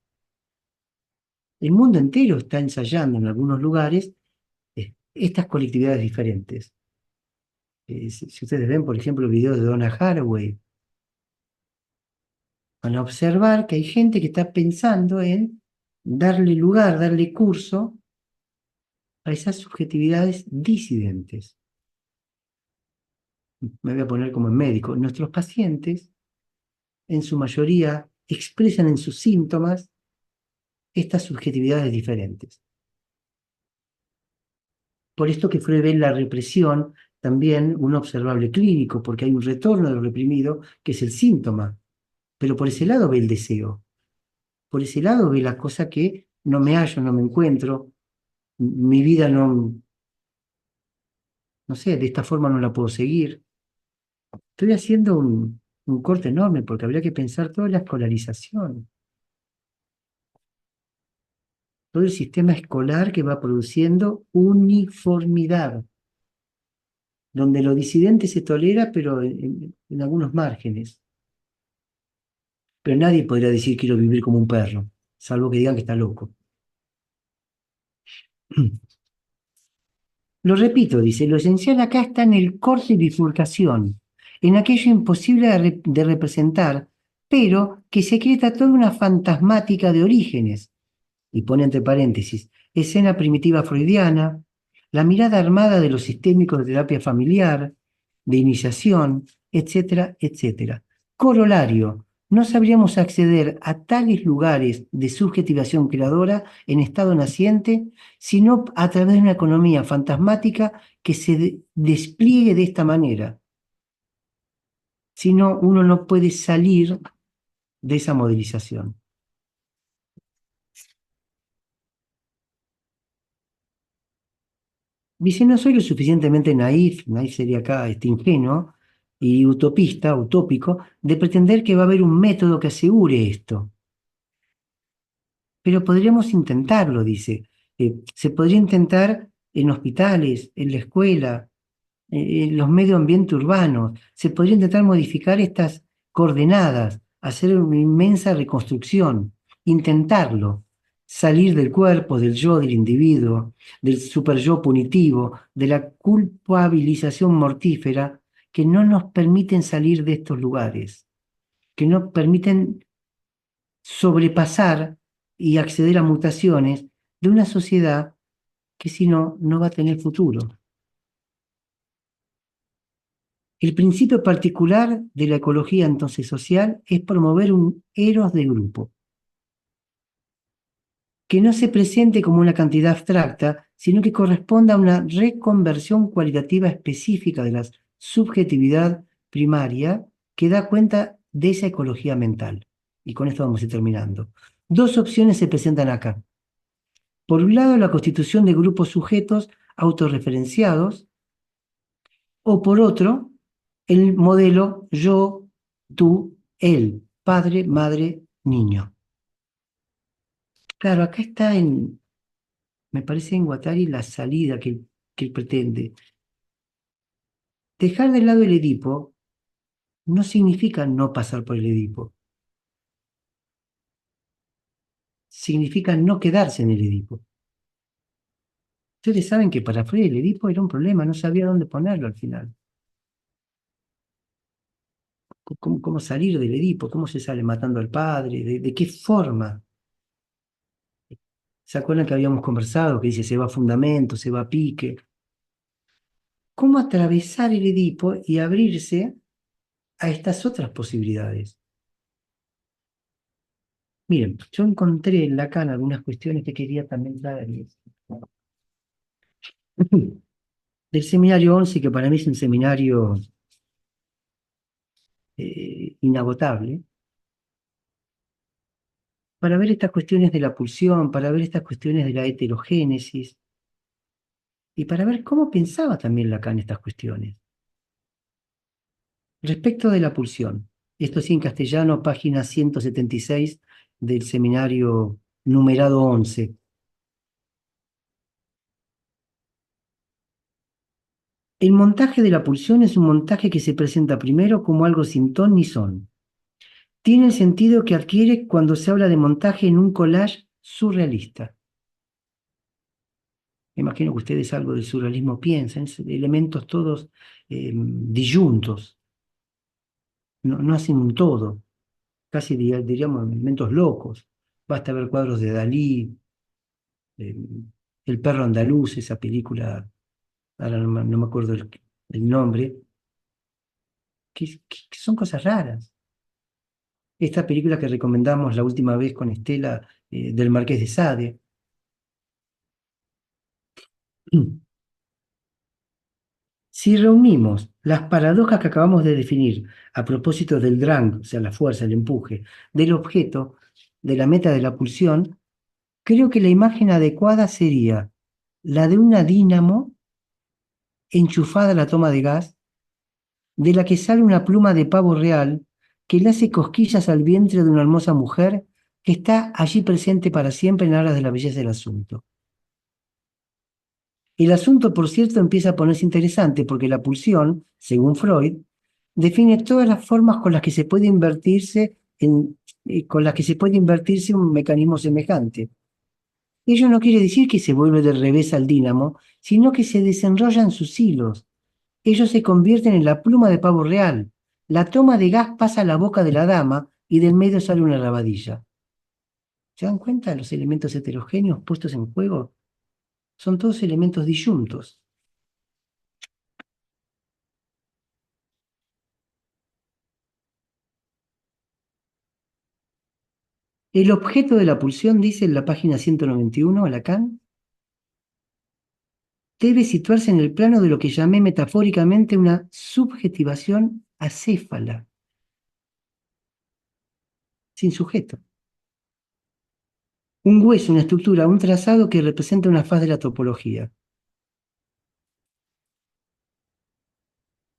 S1: El mundo entero está ensayando en algunos lugares estas colectividades diferentes. Si ustedes ven, por ejemplo, videos de Donna Haraway, van a observar que hay gente que está pensando en darle lugar, darle curso a esas subjetividades disidentes. Me voy a poner como en médico. Nuestros pacientes, en su mayoría, expresan en sus síntomas estas subjetividades diferentes. Por esto que Freud ve en la represión también un observable clínico, porque hay un retorno de lo reprimido, que es el síntoma. Pero por ese lado ve el deseo. Por ese lado ve la cosa que no me hallo, no me encuentro, mi vida no sé, de esta forma no la puedo seguir. Estoy haciendo un corte enorme porque habría que pensar toda la escolarización, todo el sistema escolar que va produciendo uniformidad, donde lo disidente se tolera, pero en algunos márgenes. Pero nadie podría decir quiero vivir como un perro, salvo que digan que está loco. Lo repito, dice, lo esencial acá está en el corte y bifurcación, en aquello imposible de representar, pero que secreta toda una fantasmática de orígenes. Y pone entre paréntesis, escena primitiva freudiana, la mirada armada de los sistémicos de terapia familiar, de iniciación, etcétera, etcétera. Corolario, no sabríamos acceder a tales lugares de subjetivación creadora en estado naciente, sino a través de una economía fantasmática que se despliegue de esta manera. Si no, uno no puede salir de esa modelización. Dice, no soy lo suficientemente naif sería acá ingenuo, y utopista, utópico, de pretender que va a haber un método que asegure esto. Pero podríamos intentarlo, dice. Se podría intentar en hospitales, en la escuela, en los medios ambiente urbanos. Se podría intentar modificar estas coordenadas, hacer una inmensa reconstrucción, intentarlo, salir del cuerpo, del yo del individuo, del super yo punitivo, de la culpabilización mortífera que no nos permiten salir de estos lugares, que no permiten sobrepasar y acceder a mutaciones de una sociedad que si no, no va a tener futuro. El principio particular de la ecología entonces social es promover un eros de grupo, que no se presente como una cantidad abstracta, sino que corresponda a una reconversión cualitativa específica de la subjetividad primaria que da cuenta de esa ecología mental. Y con esto vamos a ir terminando. Dos opciones se presentan acá. Por un lado, la constitución de grupos sujetos autorreferenciados, o por otro, el modelo yo, tú, él, padre, madre, niño. Claro, acá está me parece en Guattari la salida que él pretende. Dejar de lado el Edipo no significa no pasar por el Edipo, significa no quedarse en el Edipo. Ustedes saben que para Freud el Edipo era un problema, no sabía dónde ponerlo al final. ¿Cómo salir del Edipo? ¿Cómo se sale matando al padre? ¿De qué forma? ¿Se acuerdan que habíamos conversado? Que dice se va a fundamento, se va a pique. ¿Cómo atravesar el Edipo y abrirse a estas otras posibilidades? Miren, yo encontré en Lacan algunas cuestiones que quería también traerles. Del seminario 11, que para mí es un seminario inagotable, para ver estas cuestiones de la pulsión, para ver estas cuestiones de la heterogénesis, y para ver cómo pensaba también Lacan estas cuestiones. Respecto de la pulsión, esto sí en castellano, página 176 del seminario numerado 11. El montaje de la pulsión es un montaje que se presenta primero como algo sin ton ni son. Tiene el sentido que adquiere cuando se habla de montaje en un collage surrealista. Me imagino que ustedes algo del surrealismo piensan, elementos todos disyuntos, no hacen un todo, casi diríamos elementos locos. Basta ver cuadros de Dalí, eh, El perro andaluz, esa película, ahora no me acuerdo el nombre, que son cosas raras. Esta película que recomendamos la última vez con Estela, del Marqués de Sade. Si reunimos las paradojas que acabamos de definir a propósito del drang, o sea, la fuerza, el empuje, del objeto, de la meta de la pulsión, creo que la imagen adecuada sería la de una dínamo enchufada a la toma de gas, de la que sale una pluma de pavo real que le hace cosquillas al vientre de una hermosa mujer que está allí presente para siempre en aras de la belleza del asunto. El asunto, por cierto, empieza a ponerse interesante porque la pulsión, según Freud, define todas las formas con las que se puede con las que se puede invertirse un mecanismo semejante. Ello no quiere decir que se vuelve de revés al dínamo, sino que se desenrollan sus hilos. Ellos se convierten en la pluma de pavo real. La toma de gas pasa a la boca de la dama y del medio sale una rabadilla. ¿Se dan cuenta? Los elementos heterogéneos puestos en juego son todos elementos disyuntos. El objeto de la pulsión, dice en la página 191, Lacan, debe situarse en el plano de lo que llamé metafóricamente una subjetivación acéfala, sin sujeto. Un hueso, una estructura, un trazado que representa una faz de la topología.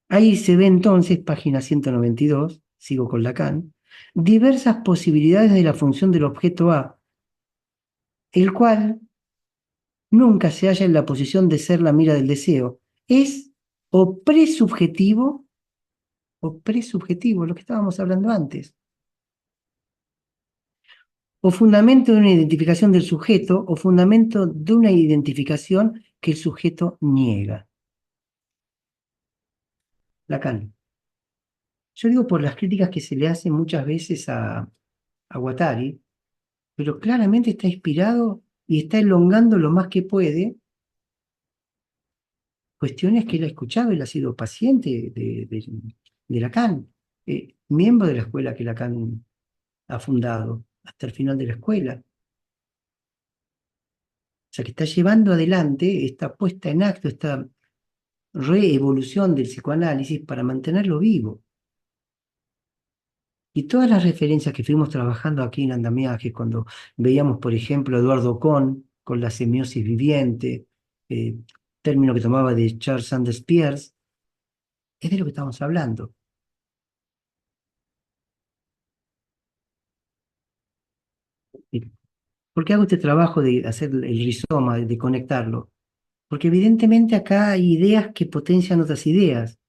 S1: Ahí se ve entonces, página 192, sigo con Lacan, diversas posibilidades de la función del objeto A, el cual nunca se halla en la posición de ser la mira del deseo. Es o presubjetivo, lo que estábamos hablando antes, o fundamento de una identificación del sujeto, o fundamento de una identificación que el sujeto niega. Lacan. Yo digo por las críticas que se le hacen muchas veces a a Guattari, pero claramente está inspirado y está elongando lo más que puede cuestiones que él ha escuchado. Él ha sido paciente de Lacan, miembro de la escuela que Lacan ha fundado hasta el final de la escuela. O sea, que está llevando adelante esta puesta en acto, esta reevolución del psicoanálisis para mantenerlo vivo. Y todas las referencias que fuimos trabajando aquí en Andamiaje, cuando veíamos, por ejemplo, a Eduardo Kohn con la semiosis viviente, eh, término que tomaba de Charles Sanders Peirce, es de lo que estamos hablando. ¿Y por qué hago este trabajo de hacer el rizoma, de conectarlo? Porque evidentemente acá hay ideas que potencian otras ideas.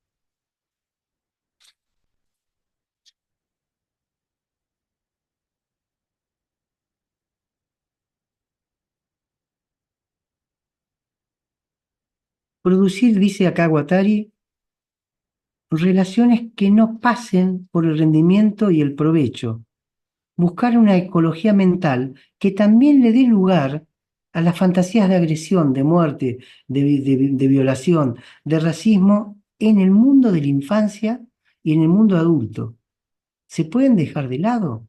S1: Producir, dice acá Guattari, relaciones que no pasen por el rendimiento y el provecho. Buscar una ecología mental que también le dé lugar a las fantasías de agresión, de muerte, de violación, de racismo en el mundo de la infancia y en el mundo adulto. ¿Se pueden dejar de lado?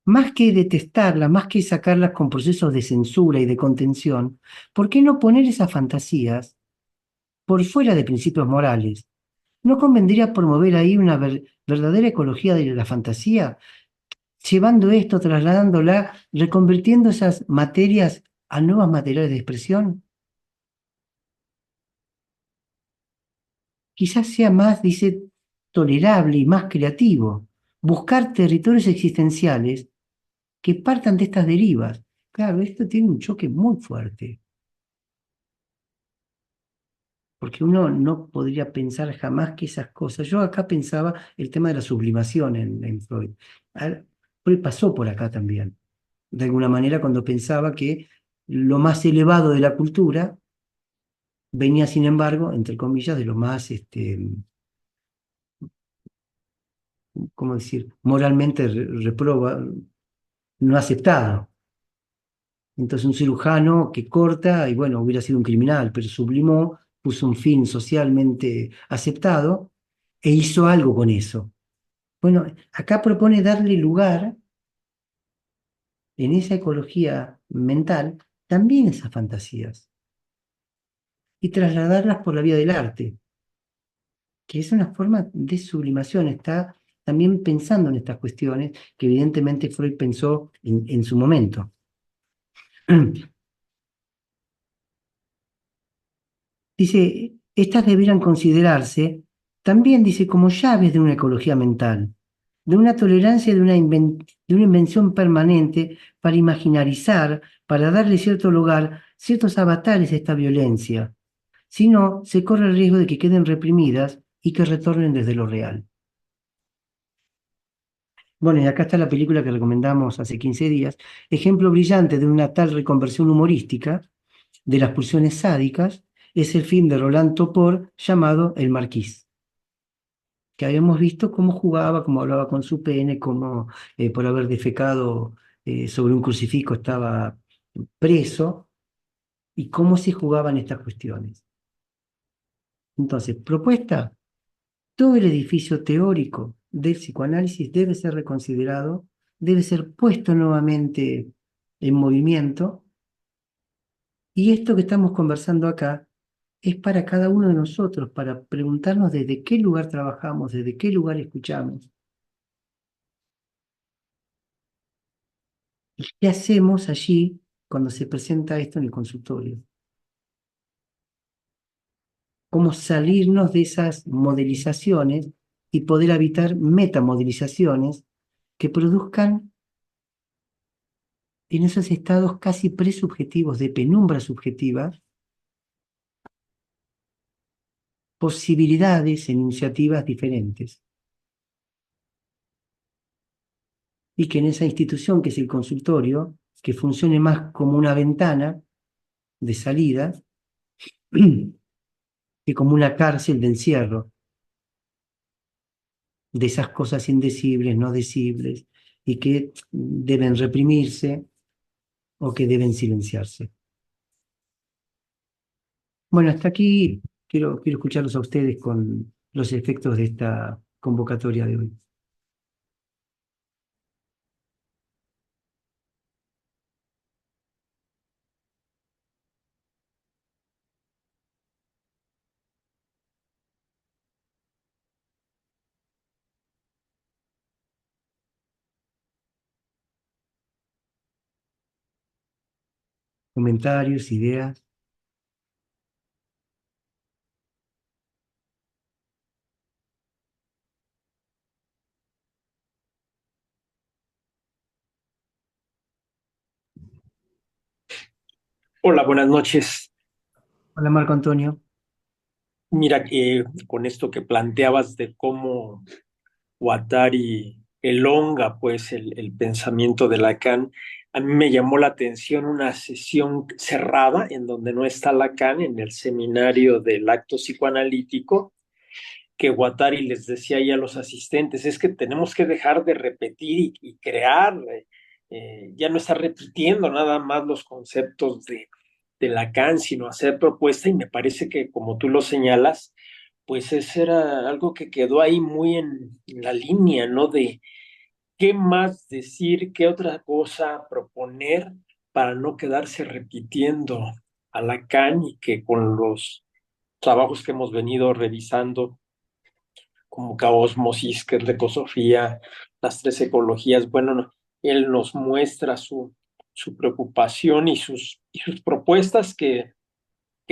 S1: Más que detestarlas, más que sacarlas con procesos de censura y de contención, ¿por qué no poner esas fantasías por fuera de principios morales? ¿No convendría promover ahí una verdadera ecología de la fantasía, llevando esto, trasladándola, reconvirtiendo esas materias a nuevas materiales de expresión? Quizás sea más, dice, tolerable y más creativo buscar territorios existenciales que partan de estas derivas. Claro, esto tiene un choque muy fuerte, porque uno no podría pensar jamás que esas cosas. Yo acá pensaba el tema de la sublimación en Freud. Ah, Freud pasó por acá también, de alguna manera, cuando pensaba que lo más elevado de la cultura venía, sin embargo, entre comillas, de lo más, ¿cómo decir?, moralmente reproba, no aceptado. Entonces un cirujano que corta, y bueno, hubiera sido un criminal, pero sublimó, puso un fin socialmente aceptado e hizo algo con eso. Bueno, acá propone darle lugar en esa ecología mental también esas fantasías y trasladarlas por la vía del arte, que es una forma de sublimación. Está también pensando en estas cuestiones que evidentemente Freud pensó en su momento. Dice, estas debieran considerarse también, dice, como llaves de una ecología mental, de una tolerancia, de una invención permanente para imaginarizar, para darle cierto lugar, ciertos avatares a esta violencia. Si no, se corre el riesgo de que queden reprimidas y que retornen desde lo real. Bueno, y acá está la película que recomendamos hace 15 días, ejemplo brillante de una tal reconversión humorística de las pulsiones sádicas, es el film de Roland Topor llamado El Marquís, que habíamos visto cómo jugaba, cómo hablaba con su pene, cómo por haber defecado sobre un crucifijo estaba preso, y cómo se jugaban estas cuestiones. Entonces, propuesta, todo el edificio teórico del psicoanálisis debe ser reconsiderado, debe ser puesto nuevamente en movimiento, y esto que estamos conversando acá es para cada uno de nosotros, para preguntarnos desde qué lugar trabajamos, desde qué lugar escuchamos, y qué hacemos allí cuando se presenta esto en el consultorio. Cómo salirnos de esas modelizaciones y poder habitar metamodelizaciones que produzcan en esos estados casi presubjetivos de penumbra subjetiva posibilidades en iniciativas diferentes. Y que en esa institución que es el consultorio, que funcione más como una ventana de salida que, como una cárcel de encierro. de esas cosas indecibles, no decibles, y que deben reprimirse o que deben silenciarse. Bueno, hasta aquí quiero escucharlos a ustedes con los efectos de esta convocatoria de hoy. Comentarios, ideas.
S2: Hola, buenas noches.
S1: Hola Marco Antonio.
S2: Mira, con esto que planteabas de cómo Guattari elonga pues el pensamiento de Lacan, a mí me llamó la atención una sesión cerrada en donde no está Lacan en el seminario del acto psicoanalítico, que Guattari les decía ahí a los asistentes, es que tenemos que dejar de repetir y crear, ya no estar repitiendo nada más los conceptos de Lacan, sino hacer propuesta, y me parece que como tú lo señalas, pues eso era algo que quedó ahí muy en la línea, ¿no? De qué más decir, qué otra cosa proponer para no quedarse repitiendo a Lacan, y que con los trabajos que hemos venido revisando como Caosmosis, que es la ecosofía, las tres ecologías, bueno, él nos muestra su preocupación y sus propuestas que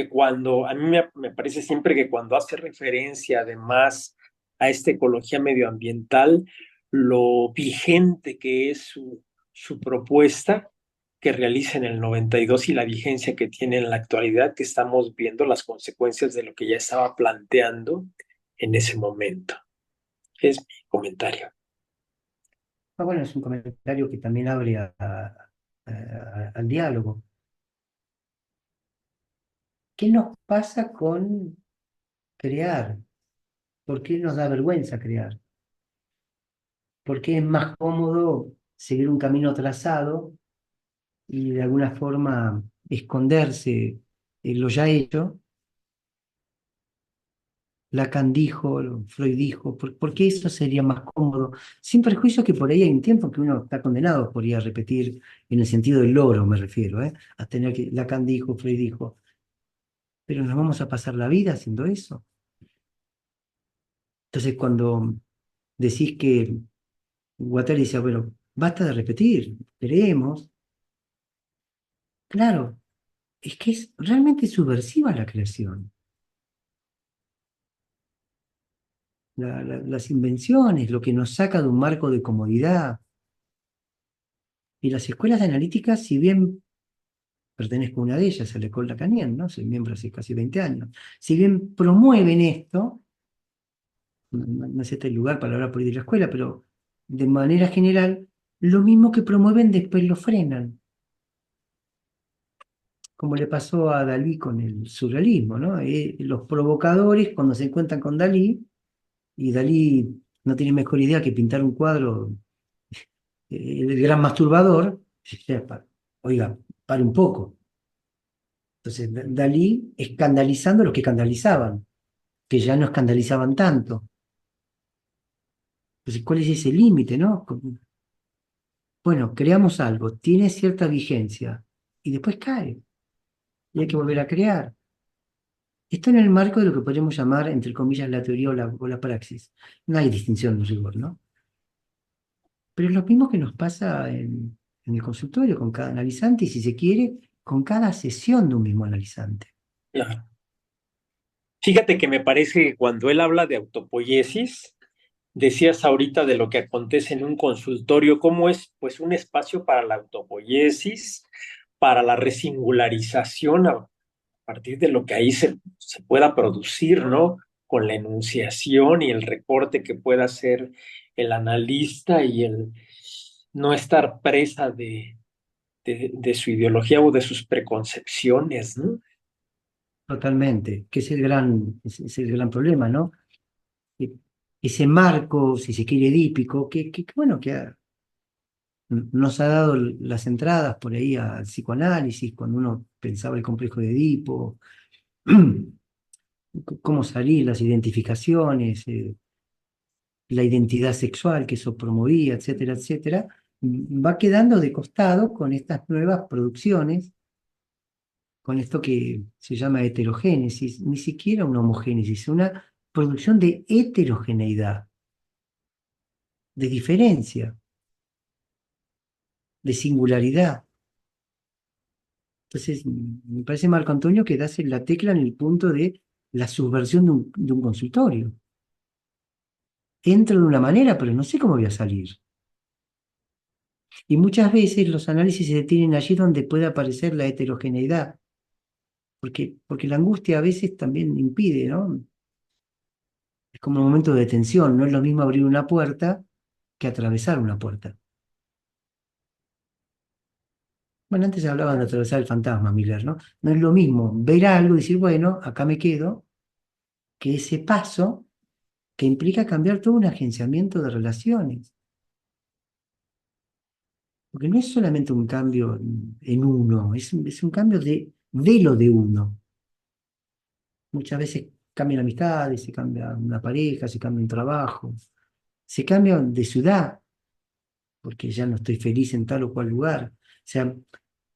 S2: cuando, a mí me parece siempre que cuando hace referencia además a esta ecología medioambiental, lo vigente que es su propuesta que realiza en el 92 y la vigencia que tiene en la actualidad, que estamos viendo las consecuencias de lo que ya estaba planteando en ese momento. Es mi comentario.
S1: Bueno, es un comentario que también abre al diálogo. ¿Qué nos pasa con crear? ¿Por qué nos da vergüenza crear? ¿Por qué es más cómodo seguir un camino trazado y de alguna forma esconderse en lo ya hecho? Lacan dijo, Freud dijo, ¿por qué eso sería más cómodo? Sin perjuicio que por ahí hay un tiempo que uno está condenado, podría repetir, en el sentido del logro me refiero, a tener que, Lacan dijo, Freud dijo, pero nos vamos a pasar la vida haciendo eso. Entonces cuando decís que Guattari dice, bueno, basta de repetir, creemos, claro, es que es realmente subversiva la creación. Las invenciones, lo que nos saca de un marco de comodidad. Y las escuelas analíticas, si bien pertenezco a una de ellas, a la École Lacanienne, ¿no? Soy miembro hace casi 20 años. Si bien promueven esto, no sé este lugar para hablar por ir a la escuela, pero de manera general, lo mismo que promueven después lo frenan, como le pasó a Dalí con el surrealismo, ¿no? Los provocadores, cuando se encuentran con Dalí, y Dalí no tiene mejor idea que pintar un cuadro, el gran masturbador, dice, oiga, para un poco. Entonces, Dalí escandalizando a los que escandalizaban, que ya no escandalizaban tanto. Entonces, ¿cuál es ese límite, no? Bueno, creamos algo, tiene cierta vigencia y después cae y hay que volver a crear. Esto en el marco de lo que podríamos llamar, entre comillas, la teoría o la praxis. No hay distinción en rigor, ¿no? Pero es lo mismo que nos pasa en el consultorio con cada analizante y, si se quiere, con cada sesión de un mismo analizante.
S2: Claro. Fíjate que me parece que cuando él habla de autopoiesis, decías ahorita de lo que acontece en un consultorio, cómo es pues un espacio para la autopoiesis, para la resingularización a partir de lo que ahí se pueda producir, ¿no? Con la enunciación y el recorte que pueda hacer el analista y el no estar presa de su ideología o de sus preconcepciones, ¿no?
S1: Totalmente, que es el gran problema, ¿no? ese marco, si se quiere, edípico, bueno, nos ha dado las entradas por ahí al psicoanálisis, cuando uno pensaba el complejo de Edipo, cómo salir, las identificaciones, la identidad sexual que eso promovía, etcétera, etcétera, va quedando de costado con estas nuevas producciones, con esto que se llama heterogénesis, ni siquiera una homogénesis, una producción de heterogeneidad, de diferencia, de singularidad. Entonces, me parece, Marco Antonio, que das en la tecla en el punto de la subversión de un consultorio. Entro de una manera, pero no sé cómo voy a salir. Y muchas veces los análisis se detienen allí donde puede aparecer la heterogeneidad, porque la angustia a veces también impide, ¿no? Es como un momento de tensión, no es lo mismo abrir una puerta que atravesar una puerta. Bueno, antes hablaban de atravesar el fantasma, Miller, ¿no? No es lo mismo ver algo y decir, bueno, acá me quedo, que ese paso que implica cambiar todo un agenciamiento de relaciones. Porque no es solamente un cambio en uno, es un cambio de lo de uno. Muchas veces cambian amistades, se cambia una pareja, se cambia un trabajo, se cambia de ciudad, porque ya no estoy feliz en tal o cual lugar. O sea,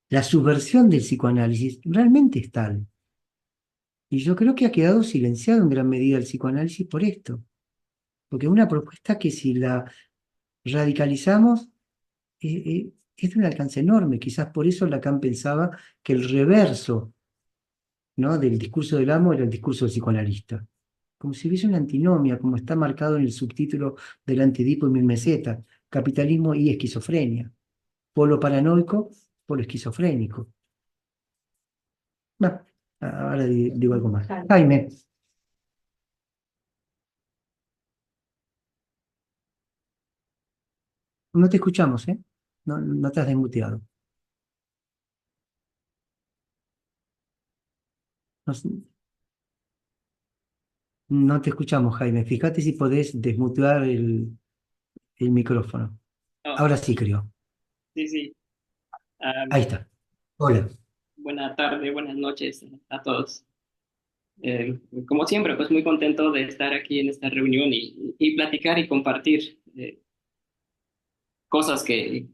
S1: la subversión del psicoanálisis realmente es tal. Y yo creo que ha quedado silenciado en gran medida el psicoanálisis por esto. Porque es una propuesta que si la radicalizamos, es de un alcance enorme. Quizás por eso Lacan pensaba que el reverso, ¿no?, del discurso del amo era el discurso del psicoanalista. Como si hubiese una antinomia, como está marcado en el subtítulo del Antiedipo y Mil Mesetas, capitalismo y esquizofrenia. Polo paranoico, polo esquizofrénico. Bueno, ahora digo algo más. Jaime, no te escuchamos, ¿eh? No, no te has desmuteado. No, no te escuchamos, Jaime. Fíjate si podés desmutear el micrófono.
S3: Oh,
S1: Ahora sí, creo.
S3: sí, sí. Ah,
S1: Ahí está. Hola.
S3: buena tarde, buenas noches a todos. Como siempre, pues muy contento de estar aquí en esta reunión y platicar y compartir cosas que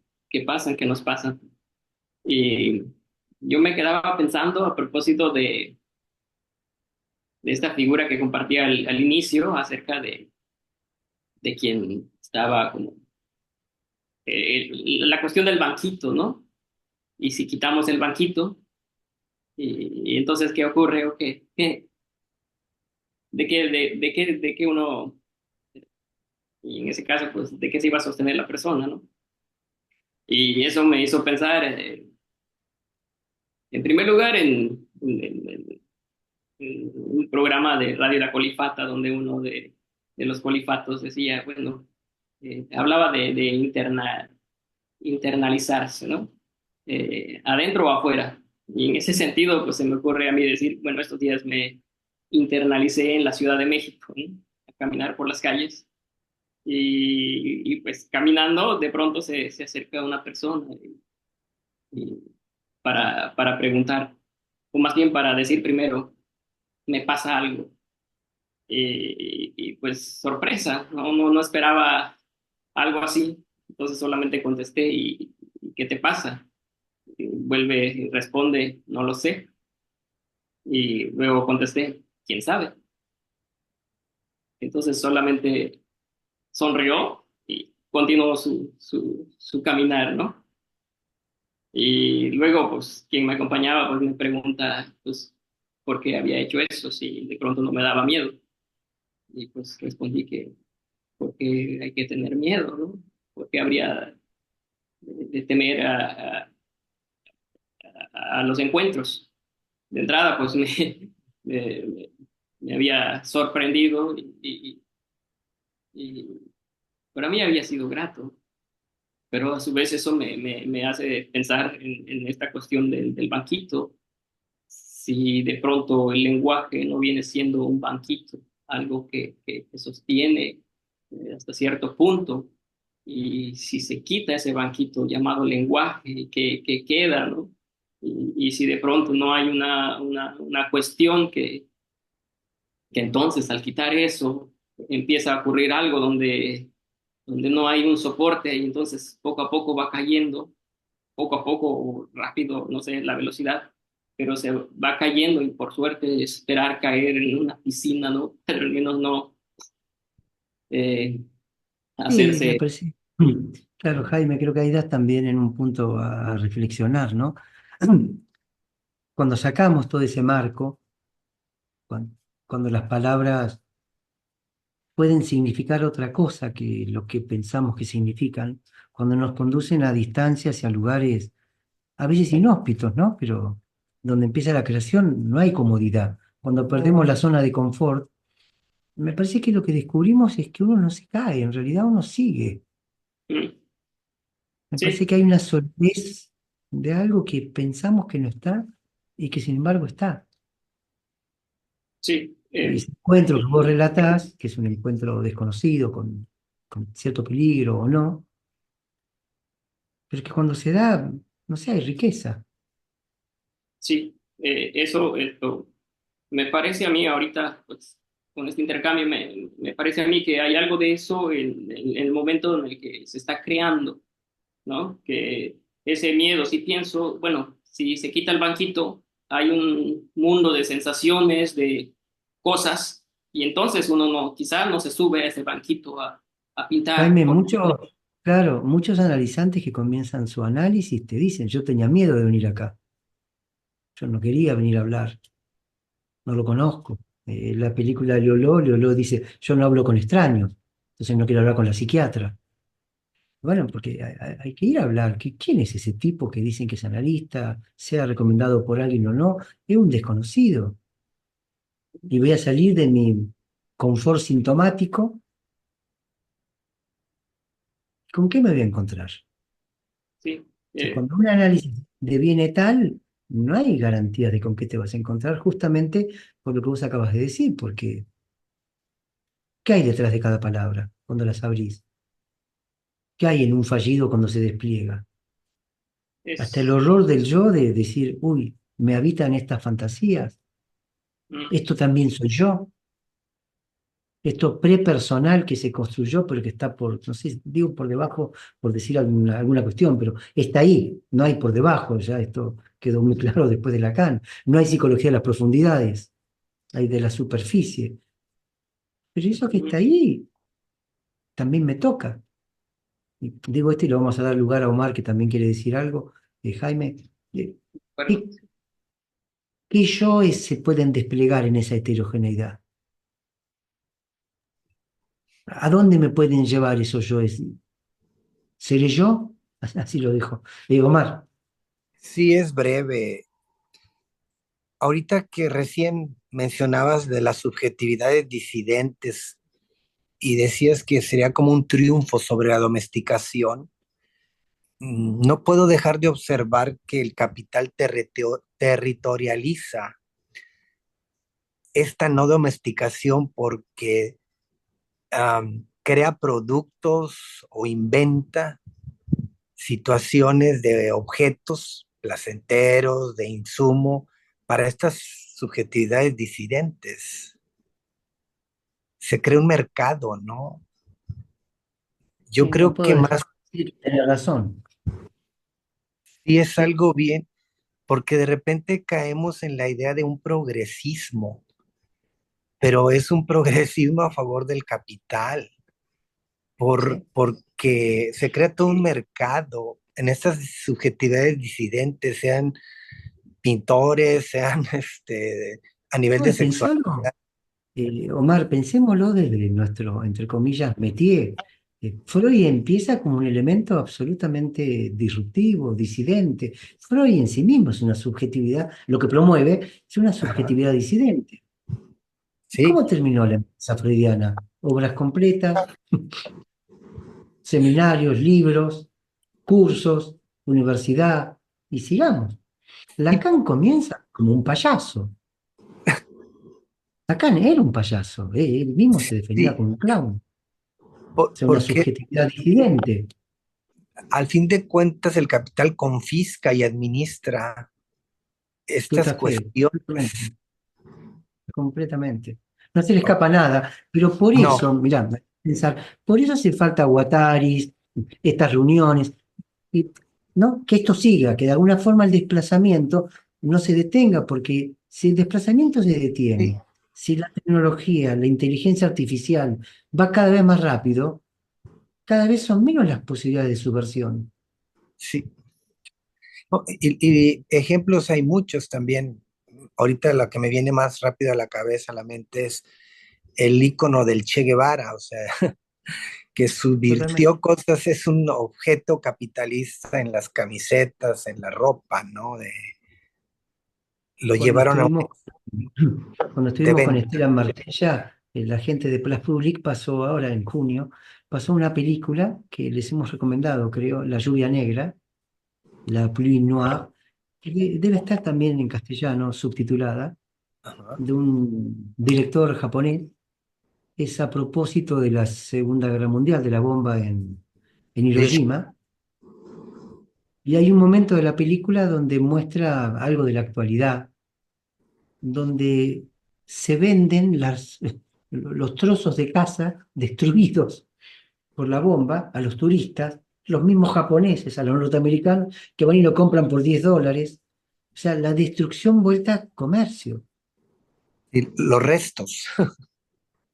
S3: pasan, que nos pasan. Y yo me quedaba pensando a propósito de esta figura que compartía al inicio acerca de quien estaba como la cuestión del banquito, ¿no? Y si quitamos el banquito, y entonces, ¿qué ocurre? ¿O qué? ¿De qué uno, y en ese caso, pues, de qué se iba a sostener la persona, ¿no? Y eso me hizo pensar, en primer lugar, en un programa de Radio La Colifata, donde uno de los colifatos decía, bueno, hablaba de internalizarse, ¿no? Adentro o afuera. Y en ese sentido, pues se me ocurre a mí decir, bueno, estos días me internalicé en la Ciudad de México, ¿no? A caminar por las calles. Pues caminando, de pronto se acerca una persona y para preguntar, o más bien para decir primero, me pasa algo. Pues sorpresa, no esperaba algo así, entonces solamente contesté y ¿qué te pasa? Y vuelve y responde, no lo sé, y luego contesté, ¿quién sabe? Entonces solamente sonrió y continuó su caminar, ¿no? Y luego, pues, quien me acompañaba, pues, me pregunta, pues, por qué había hecho eso, si de pronto no me daba miedo. Y pues respondí que porque hay que tener miedo, ¿no? Porque habría de temer a los encuentros. De entrada, pues, me, me había sorprendido y para mí había sido grato. Pero a su vez eso me hace pensar en esta cuestión del banquito. Si de pronto el lenguaje no viene siendo un banquito, algo que sostiene hasta cierto punto. Y si se quita ese banquito llamado lenguaje que queda, ¿no? Y si de pronto no hay una cuestión que entonces al quitar eso empieza a ocurrir algo donde no hay un soporte y entonces poco a poco va cayendo, poco a poco, o rápido, no sé la velocidad, pero se va cayendo y por suerte esperar caer en una piscina, ¿no? Pero al menos no eh,
S1: Sí, me
S3: hacerse...
S1: parece. Claro, Jaime, creo que ahí das también en un punto a reflexionar, ¿no? Cuando sacamos todo ese marco, cuando las palabras pueden significar otra cosa que lo que pensamos que significan, cuando nos conducen a distancias y a lugares a veces inhóspitos, ¿no? Pero donde empieza la creación no hay comodidad. Cuando perdemos la zona de confort, me parece que lo que descubrimos es que uno no se cae, en realidad uno sigue.
S3: Mm,
S1: Me parece
S3: sí,
S1: que hay una solidez de algo que pensamos que no está y que sin embargo está.
S3: sí.
S1: Y ese encuentro que vos relatás, que es un encuentro desconocido, con cierto peligro o no, pero es que cuando se da, no sé, hay riqueza.
S3: Sí, eso, esto, me parece a mí ahorita, pues, con este intercambio, me parece a mí que hay algo de eso en el momento en el que se está creando, ¿no? Que ese miedo, si pienso, bueno, si se quita el banquito, hay un mundo de sensaciones, de cosas, y entonces uno no, quizás no se sube a ese banquito a pintar.
S1: Jaime, muchos, claro, muchos analizantes que comienzan su análisis te dicen, yo tenía miedo de venir acá, yo no quería venir a hablar, no lo conozco. La película Leoló dice, yo no hablo con extraños, entonces no quiero hablar con la psiquiatra. Bueno, porque hay que ir a hablar. ¿Quién es ese tipo que dicen que es analista, sea recomendado por alguien o no? Es un desconocido. Y voy a salir de mi confort sintomático. ¿Con qué me voy a encontrar?
S3: Sí,
S1: Si cuando un análisis deviene tal, no hay garantía de con qué te vas a encontrar, justamente por lo que vos acabas de decir, porque ¿qué hay detrás de cada palabra cuando las abrís? ¿Qué hay en un fallido cuando se despliega? Hasta el
S3: es,
S1: horror del yo de decir, uy, me habitan estas fantasías,
S3: mm,
S1: esto también soy yo, esto prepersonal que se construyó, pero que está por, no sé, digo por debajo, por decir alguna cuestión, pero está ahí, no hay por debajo, ya esto quedó muy claro después de Lacan. No hay psicología de las profundidades, hay de la superficie. Pero eso que
S3: mm,
S1: está ahí también me toca. Y digo esto y le vamos a dar lugar a Omar, que también quiere decir algo. Jaime, eh,
S3: bueno,
S1: ¿qué, qué yoes se pueden desplegar en esa heterogeneidad? ¿A dónde me pueden llevar esos yoes? ¿Seré yo? Así lo dijo. Le digo, Omar,
S4: Sí, es breve. Ahorita que recién mencionabas de las subjetividades disidentes y decías que sería como un triunfo sobre la domesticación, no puedo dejar de observar que el capital territorializa esta no domesticación porque crea productos o inventa situaciones de objetos placenteros, de insumo, para estas subjetividades disidentes. Se crea un mercado, ¿no? Yo
S1: sí, no
S4: creo
S1: puedo
S4: que
S1: dejar
S4: más
S1: de decir que tenés razón.
S4: sí es
S1: Sí,
S4: algo bien, porque de repente caemos en la idea de un progresismo, pero es un progresismo a favor del capital,
S1: sí.
S4: porque se crea todo un mercado en estas subjetividades disidentes, sean pintores, sean a nivel
S1: No,
S4: de
S1: y
S4: sexualidad.
S1: pensalo, Omar, pensémoslo desde nuestro, entre comillas, métier. Freud empieza como un elemento absolutamente disruptivo, disidente. Freud en sí mismo es una subjetividad, lo que promueve es una
S4: Ajá.
S1: subjetividad disidente. ¿Y
S4: Sí,
S1: cómo terminó la empresa freudiana? Obras completas, seminarios, libros, cursos, universidad, y sigamos.
S4: y
S1: Lacan comienza como un payaso. Lacan era un payaso, él mismo se definía
S4: sí,
S1: como un clown. O sea, una
S4: Porque
S1: subjetividad disidente,
S4: al fin de cuentas el capital confisca y administra estas
S1: tota fe,
S4: cuestiones.
S1: completamente. No se le escapa nada, pero por
S4: No,
S1: eso, mirá, pensar, por eso hace falta Guattaris, estas reuniones, y, ¿no? Que esto siga, que de alguna forma el desplazamiento no se detenga, porque si el desplazamiento se
S4: sí,
S1: detiene, si la tecnología, la inteligencia artificial va cada vez más rápido, cada vez son menos las posibilidades de subversión.
S4: sí. No, y ejemplos hay muchos también. Ahorita lo que me viene más rápido a la cabeza, a la mente, es el icono del Che Guevara, o sea, que
S1: Totalmente.
S4: subvirtió cosas, es un objeto capitalista en las camisetas, en la ropa, ¿no? Lo
S1: Cuando
S4: llevaron a un
S1: estuvimos, cuando
S4: de
S1: estuvimos con
S4: venta.
S1: Esteban Martella, la gente de Place Public pasó ahora en junio, pasó una película que les hemos recomendado, creo, La lluvia negra, La Pluie Noire, que debe estar también en castellano, subtitulada,
S4: Ajá.
S1: de un director japonés. Es a propósito de la Segunda Guerra Mundial, de la bomba en
S4: De-
S1: Hiroshima. Y hay un momento de la película donde muestra algo de la actualidad, donde se venden los trozos de casa destruidos por la bomba a los turistas, los mismos japoneses, a los norteamericanos, que van y lo compran por $10. O sea, la destrucción vuelta a comercio.
S4: los restos.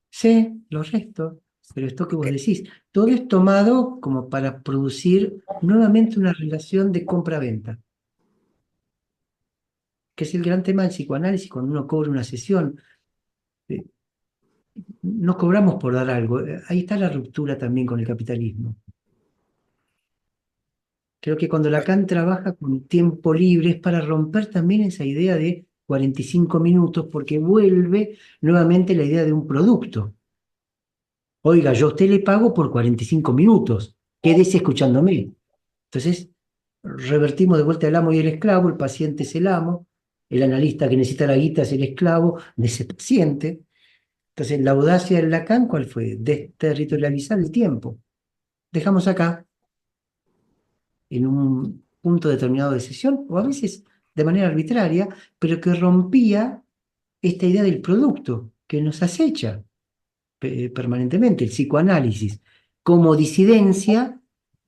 S1: Sí, los restos, pero esto que vos
S4: Ok.
S1: decís, todo es tomado como para producir nuevamente una relación de compra-venta, que es el gran tema del psicoanálisis cuando uno cobra una sesión. eh, No cobramos por dar algo. Ahí está la ruptura también con el capitalismo. Creo que cuando Lacan trabaja con tiempo libre es para romper también esa idea de 45 minutos, porque vuelve nuevamente la idea de un producto. Oiga, yo a usted le pago por 45 minutos, quédese escuchándome. Entonces, revertimos de vuelta el amo y el esclavo, el paciente es el amo, el analista que necesita la guita es el esclavo de ese paciente. Entonces, la audacia del Lacan, ¿cuál fue? Desterritorializar el tiempo. Dejamos acá, en un punto determinado de sesión, o a veces de manera arbitraria, pero que rompía esta idea del producto que nos acecha permanentemente, el psicoanálisis, como disidencia,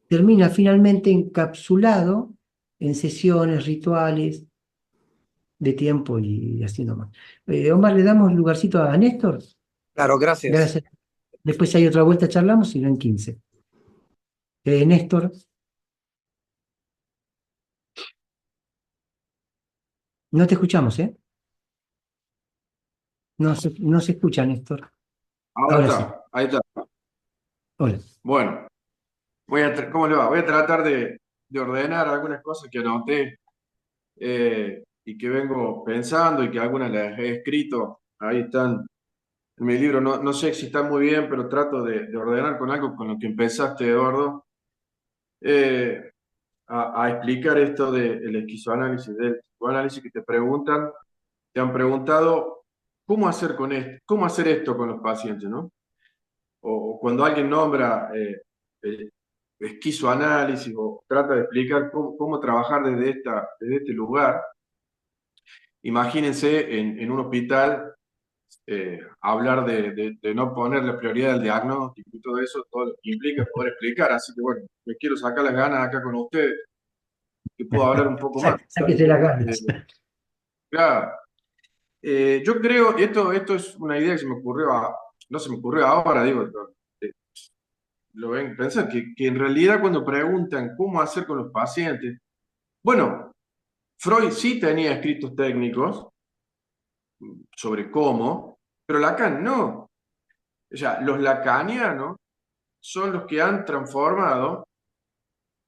S1: termina finalmente encapsulado en sesiones, rituales de tiempo y así nomás. Omar, le damos lugarcito a Néstor.
S4: Claro, gracias.
S1: Gracias. Después si hay otra vuelta charlamos y no en 15. Néstor, no te escuchamos, ¿eh? No se escucha, Néstor.
S5: Ahora
S1: Ahora sí.
S5: está, ahí está.
S1: Hola.
S5: Bueno, ¿cómo le va? Voy a tratar de ordenar algunas cosas que anoté y que vengo pensando y que algunas las he escrito. Ahí están en mi libro. No, no sé si están muy bien, pero trato de ordenar con algo con lo que empezaste, Eduardo, eh, a explicar esto del esquizoanálisis, del psicoanálisis que te han preguntado cómo hacer con esto, cómo hacer esto con los pacientes, ¿no? O cuando alguien nombra eh, esquizoanálisis o trata de explicar cómo trabajar desde este lugar, imagínense en un hospital hablar de no poner la prioridad del diagnóstico y todo lo que implica poder explicar. Así que bueno, me quiero sacar las ganas acá con ustedes, que puedo hablar un poco más.
S1: Sáquese las
S5: Eh,
S1: ganas.
S5: claro, yo creo, esto es una idea que no se me ocurrió ahora, digo, eh, lo ven, pensar que en realidad cuando preguntan cómo hacer con los pacientes, bueno, Freud sí tenía escritos técnicos sobre cómo, pero Lacan no. O sea, los lacanianos son los que han transformado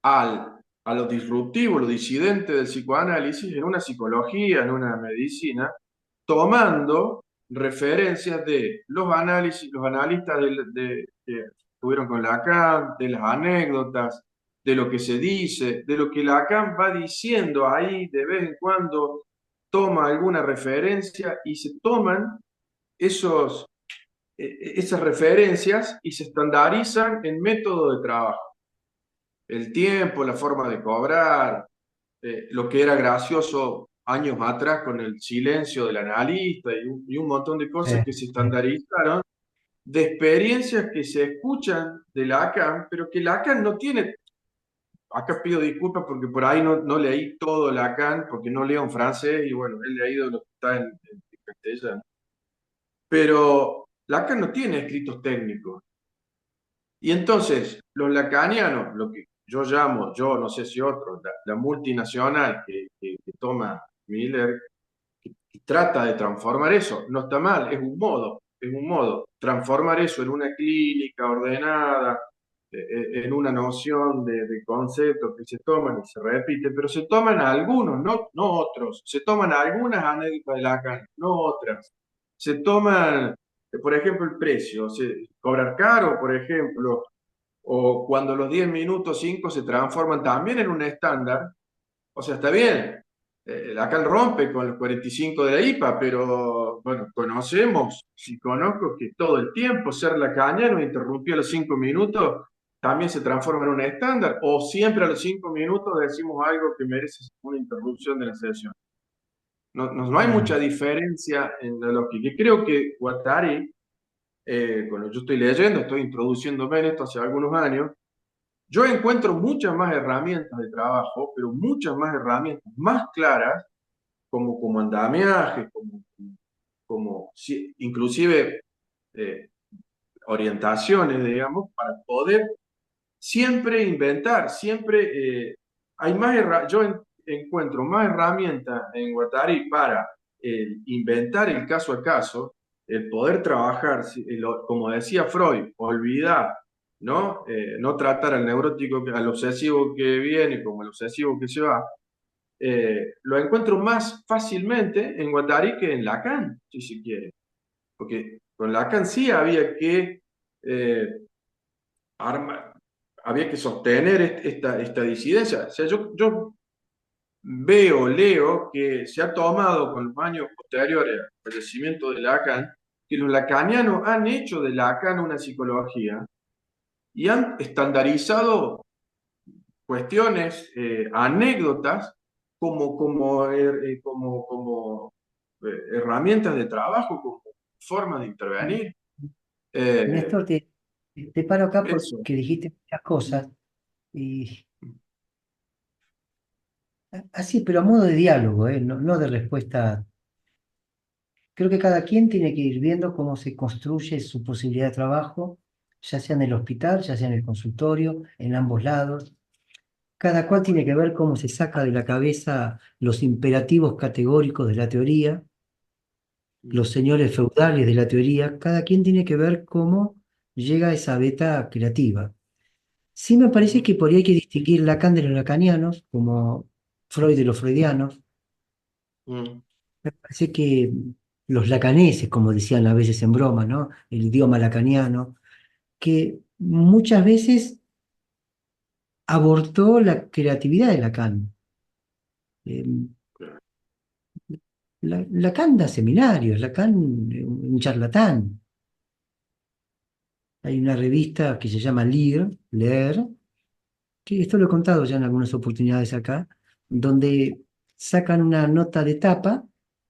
S5: a lo disruptivo, lo disidente del psicoanálisis en una psicología, en una medicina, tomando referencias de los analistas que estuvieron con Lacan, de las anécdotas, de lo que se dice, de lo que Lacan va diciendo ahí de vez en cuando, toma alguna referencia y se toman esos, esas referencias y se estandarizan en método de trabajo. El tiempo, la forma de cobrar, lo que era gracioso años atrás con el silencio del analista y un montón de cosas que se estandarizaron, de experiencias que se escuchan de Lacan, pero que Lacan no tiene. Acá pido disculpas porque por ahí no leí todo Lacan, porque no leo en francés y bueno, he leído lo que está en castellano. Pero Lacan no tiene escritos técnicos. Y entonces, los lacanianos, lo que yo llamo, yo no sé si otros, la multinacional que toma Miller, que trata de transformar eso, no está mal, es un modo, transformar eso en una clínica ordenada, en una noción de conceptos que se toman y se repiten, pero se toman algunos, no otros, se toman algunas anécdotas de Lacan, no otras. Se toman, por ejemplo, el precio, cobrar caro, por ejemplo, o cuando los 10 minutos 5 se transforman también en un estándar, o sea, está bien, Lacan rompe con los 45 de la IPA, pero bueno, conocemos, si conozco que todo el tiempo ser lacaniano interrumpió a los 5 minutos, también se transforma en un estándar, o siempre a los 5 minutos decimos algo que merece una interrupción de la sesión. No hay mucha diferencia en la lógica. Y creo que Guattari, cuando yo estoy leyendo, estoy introduciéndome en esto hace algunos años, yo encuentro muchas más herramientas de trabajo, pero muchas más herramientas más claras, como andamiaje, inclusive orientaciones, digamos, para poder siempre inventar, siempre hay más encuentro más herramientas en Guattari para inventar el caso a caso, el poder trabajar, como decía Freud, olvidar, ¿no? No tratar al neurótico, al obsesivo que viene como el obsesivo que se va. Lo encuentro más fácilmente en Guattari que en Lacan, si se quiere. Porque con Lacan sí eh, había que sostener esta disidencia. O sea, yo leo que se ha tomado con los años posteriores al fallecimiento de Lacan, que los lacanianos han hecho de Lacan una psicología y han estandarizado cuestiones, anécdotas, como herramientas de trabajo, como formas de intervenir.
S1: Néstor, te paro acá
S5: Eso.
S1: porque dijiste muchas cosas y así, pero a modo de diálogo, no de respuesta. Creo que cada quien tiene que ir viendo cómo se construye su posibilidad de trabajo, ya sea en el hospital, ya sea en el consultorio, en ambos lados. Cada cual tiene que ver cómo se saca de la cabeza los imperativos categóricos de la teoría, los señores feudales de la teoría. Cada quien tiene que ver cómo llega a esa beta creativa. Sí me parece que por ahí hay que distinguir Lacan de los lacanianos, como Freud de los freudianos.
S5: Mm.
S1: Me parece que los lacaneses, como decían a veces en broma, ¿no? El idioma lacaniano, que muchas veces abortó la creatividad de Lacan. Eh, Lacan da seminarios, Lacan un charlatán. Hay una revista que se llama Leer, que esto lo he contado ya en algunas oportunidades acá, donde sacan una nota de tapa,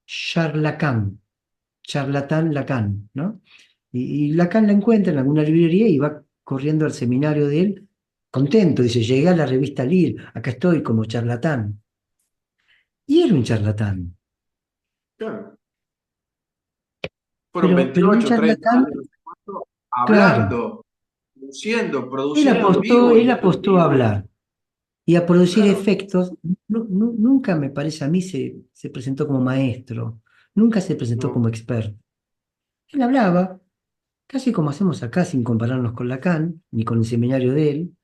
S1: charlatán, charlatán Lacan, ¿no? Y Lacan la encuentra en alguna librería y va corriendo al seminario de él, contento, dice, llegué a la revista Lear, acá estoy como charlatán. Y era un charlatán,
S5: Claro. Fueron
S1: pero un
S5: 28, 30
S1: charlatán,
S5: años, no sé cuánto,
S1: claro,
S5: hablando, produciendo en vivo
S1: él
S5: y en
S1: apostó a
S5: vivo.
S1: hablar y a producir
S5: Claro.
S1: efectos. Nunca me parece a mí se presentó como maestro, nunca se presentó
S5: No.
S1: como experto. Él hablaba, casi como hacemos acá, sin compararnos con Lacan, ni con el seminario de él,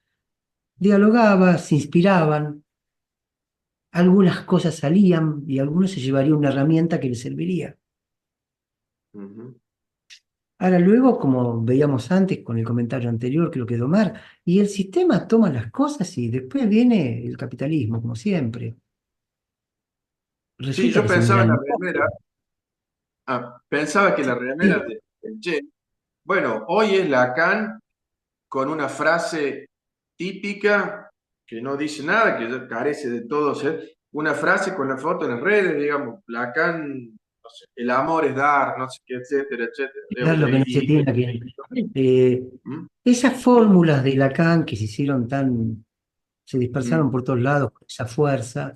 S1: dialogaba, se inspiraban, algunas cosas salían y algunos se llevaría una herramienta que les serviría.
S5: Ujú.
S1: Ahora luego, como veíamos antes con el comentario anterior, creo que Domar, y el sistema toma las cosas y después viene el capitalismo, como siempre.
S5: Sí,
S1: Resulta
S5: yo
S1: que son un
S5: pensaba en
S1: gran
S5: la
S1: negocio.
S5: remera, pensaba que la remera
S1: Sí,
S5: del Che bueno, hoy es Lacan con una frase típica que no dice nada, que ya carece de todo ser, una frase con la foto en las redes, digamos, Lacan, no sé, el amor es dar, no sé qué, etcétera, etcétera.
S1: Dar
S5: Digamos,
S1: lo que no se tiene aquí.
S5: ¿Mm?
S1: Esas fórmulas de Lacan que se hicieron se dispersaron
S5: ¿Mm?
S1: por todos lados con esa fuerza,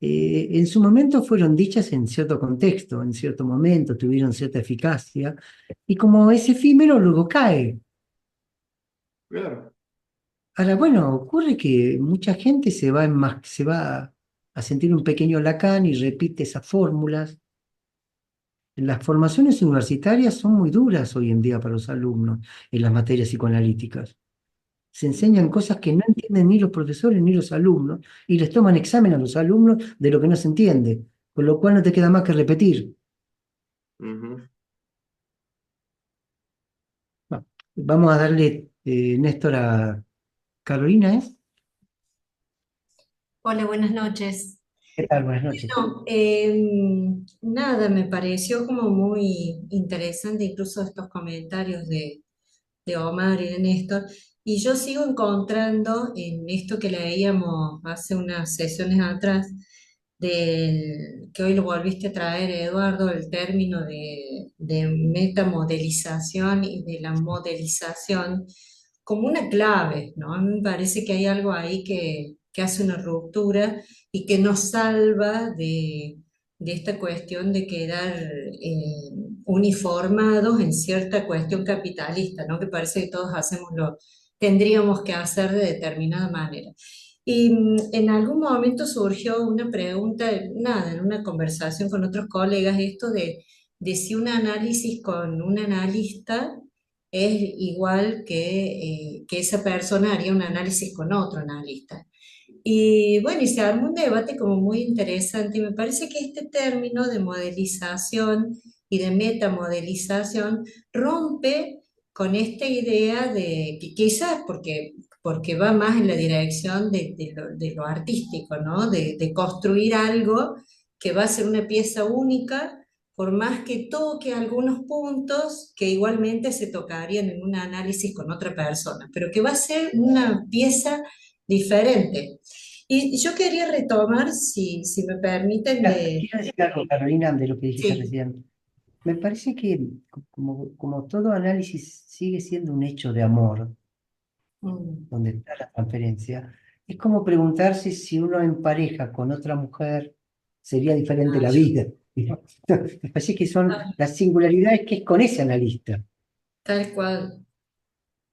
S1: en su momento fueron dichas en cierto contexto, en cierto momento, tuvieron cierta eficacia, y como es efímero, luego cae.
S5: Claro.
S1: Ahora, bueno, ocurre que mucha gente se va a sentir un pequeño Lacan y repite esas fórmulas. Las formaciones universitarias son muy duras hoy en día para los alumnos en las materias psicoanalíticas. Se enseñan cosas que no entienden ni los profesores ni los alumnos y les toman examen a los alumnos de lo que no se entiende, con lo cual no te queda más que repetir.
S5: Ujú.
S1: Bueno, vamos a darle, Néstor, a Carolina, ¿es?
S6: Hola, buenas noches.
S1: ¿Qué tal? Buenas noches.
S6: No, nada, me pareció como muy interesante incluso estos comentarios de Omar y de Néstor, y yo sigo encontrando en esto que leíamos hace unas sesiones atrás, que hoy lo volviste a traer, Eduardo, el término de metamodelización y de la modelización como una clave, ¿no? A mí me parece que hay algo ahí que hace una ruptura y que nos salva de esta cuestión de quedar uniformados en cierta cuestión capitalista, ¿no? Que parece que todos tendríamos que hacer de determinada manera. Y en algún momento surgió una pregunta, nada, en una conversación con otros colegas, esto de si un análisis con un analista es igual que esa persona haría un análisis con otro analista. Y bueno, y se armó un debate como muy interesante y me parece que este término de modelización y de metamodelización rompe con esta idea de que quizás porque va más en la dirección de lo artístico, ¿no? De construir algo que va a ser una pieza única, por más que toque algunos puntos que igualmente se tocarían en un análisis con otra persona, pero que va a ser una pieza diferente. Y yo quería retomar, si me permiten,
S1: Mira, quiero decir algo, Carolina, de lo que dijiste
S6: sí,
S1: recién. Me parece que como todo análisis sigue siendo un hecho de amor,
S6: mm,
S1: donde está la transferencia, es como preguntarse si uno en pareja con otra mujer sería diferente
S6: ah,
S1: la vida. ¿No? Me parece que son las singularidades que es con ese analista.
S6: tal cual.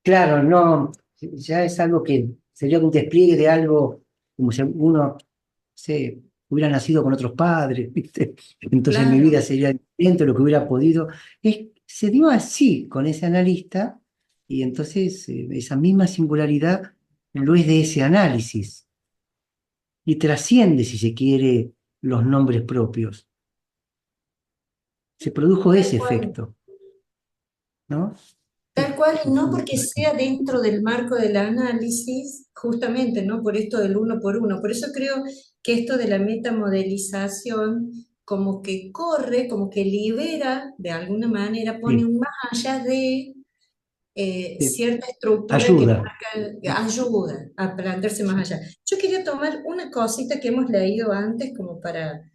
S1: Claro, no, ya es algo que sería un despliegue de algo como si uno se hubiera nacido con otros padres, ¿viste? Entonces mi
S6: Claro,
S1: vida sería diferente, lo que hubiera podido. Se dio así con ese analista y entonces esa misma singularidad lo es de ese análisis y trasciende, si se quiere, los nombres propios. Se produjo
S6: tal
S1: ese
S6: cual.
S1: efecto, ¿no?
S6: Tal cual, y no porque sea dentro del marco del análisis, justamente, ¿no? Por esto del uno por uno. Por eso creo que esto de la metamodelización como que corre, como que libera, de alguna manera, pone
S1: Sí,
S6: un más allá de
S1: sí.
S6: cierta estructura que
S1: Ayuda.
S6: marca, ayuda a plantearse más allá. Yo quería tomar una cosita que hemos leído antes como para